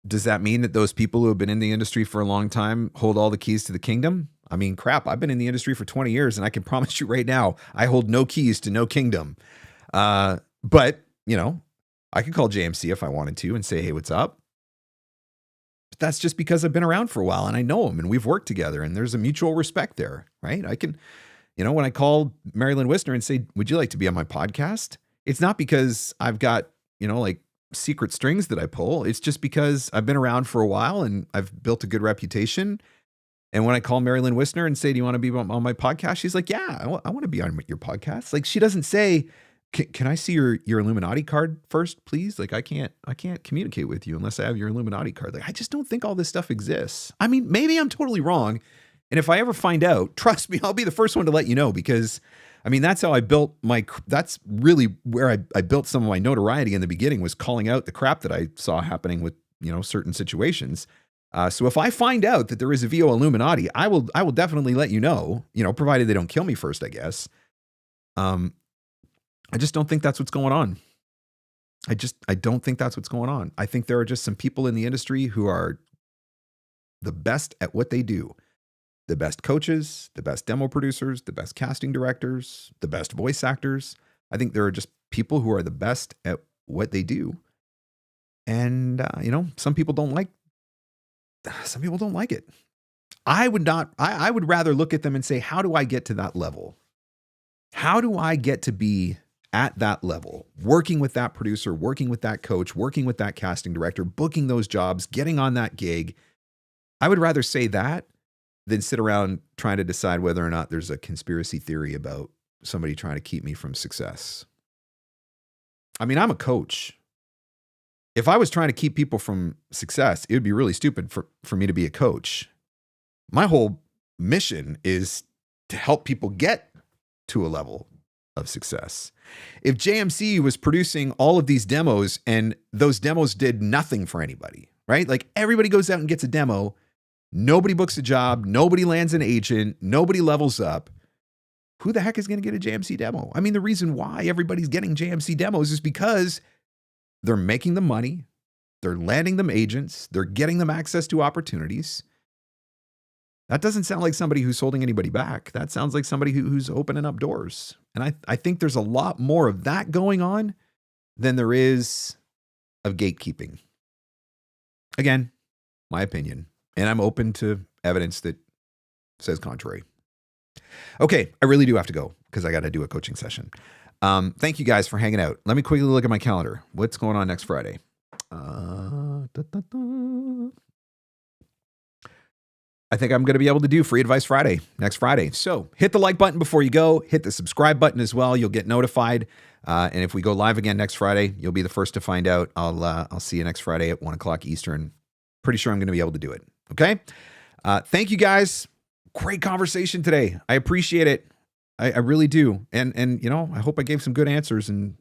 Does that mean that those people who have been in the industry for a long time hold all the keys to the kingdom? I mean, crap, I've been in the industry for 20 years and I can promise you right now, I hold no keys to no kingdom. But, I could call JMC if I wanted to and say, hey, what's up? But that's just because I've been around for a while and I know him and we've worked together and there's a mutual respect there, right? I can, when I call Marilyn Wisner and say, would you like to be on my podcast? It's not because I've got, secret strings that I pull. It's just because I've been around for a while and I've built a good reputation. And when I call Marilyn Wisner and say, do you want to be on my podcast? She's like, yeah, I want to be on your podcast. Like, she doesn't say, can I see your Illuminati card first, please? Like, I can't communicate with you unless I have your Illuminati card. Like, I just don't think all this stuff exists. I mean, maybe I'm totally wrong. And if I ever find out, trust me, I'll be the first one to let you know, because that's how I built that's really where I built some of my notoriety in the beginning, was calling out the crap that I saw happening with, certain situations. So if I find out that there is a VO Illuminati, I will definitely let you know, provided they don't kill me first, I guess. I just don't think that's what's going on. I don't think that's what's going on. I think there are just some people in the industry who are the best at what they do. The best coaches, the best demo producers, the best casting directors, the best voice actors. I think there are just people who are the best at what they do. And, some people don't like some people don't like it. I would not, I would rather look at them and say, how do I get to that level? How do I get to be at that level, working with that producer, working with that coach, working with that casting director, booking those jobs, getting on that gig? I would rather say that than sit around trying to decide whether or not there's a conspiracy theory about somebody trying to keep me from success. I mean, I'm a coach. If I was trying to keep people from success, it would be really stupid for me to be a coach. My whole mission is to help people get to a level of success. If JMC was producing all of these demos and those demos did nothing for anybody, right? Like everybody goes out and gets a demo, nobody books a job, nobody lands an agent, nobody levels up, who the heck is going to get a JMC demo? I mean, the reason why everybody's getting JMC demos is because they're making them money, they're landing them agents, they're getting them access to opportunities. That doesn't sound like somebody who's holding anybody back. That sounds like somebody who's opening up doors. And I think there's a lot more of that going on than there is of gatekeeping. Again, my opinion. And I'm open to evidence that says contrary. Okay, I really do have to go because I got to do a coaching session. Thank you guys for hanging out. Let me quickly look at my calendar. What's going on next Friday? I think I'm going to be able to do Free Advice Friday next Friday. So hit the like button before you go. Hit the subscribe button as well. You'll get notified. And if we go live again next Friday, you'll be the first to find out. I'll see you next Friday at 1 o'clock Eastern. Pretty sure I'm going to be able to do it. Okay. Thank you guys. Great conversation today. I appreciate it. I really do. And you know, I hope I gave some good answers and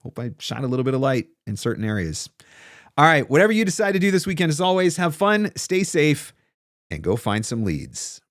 hope I shine a little bit of light in certain areas. All right. Whatever you decide to do this weekend, as always, have fun, stay safe, and go find some leads.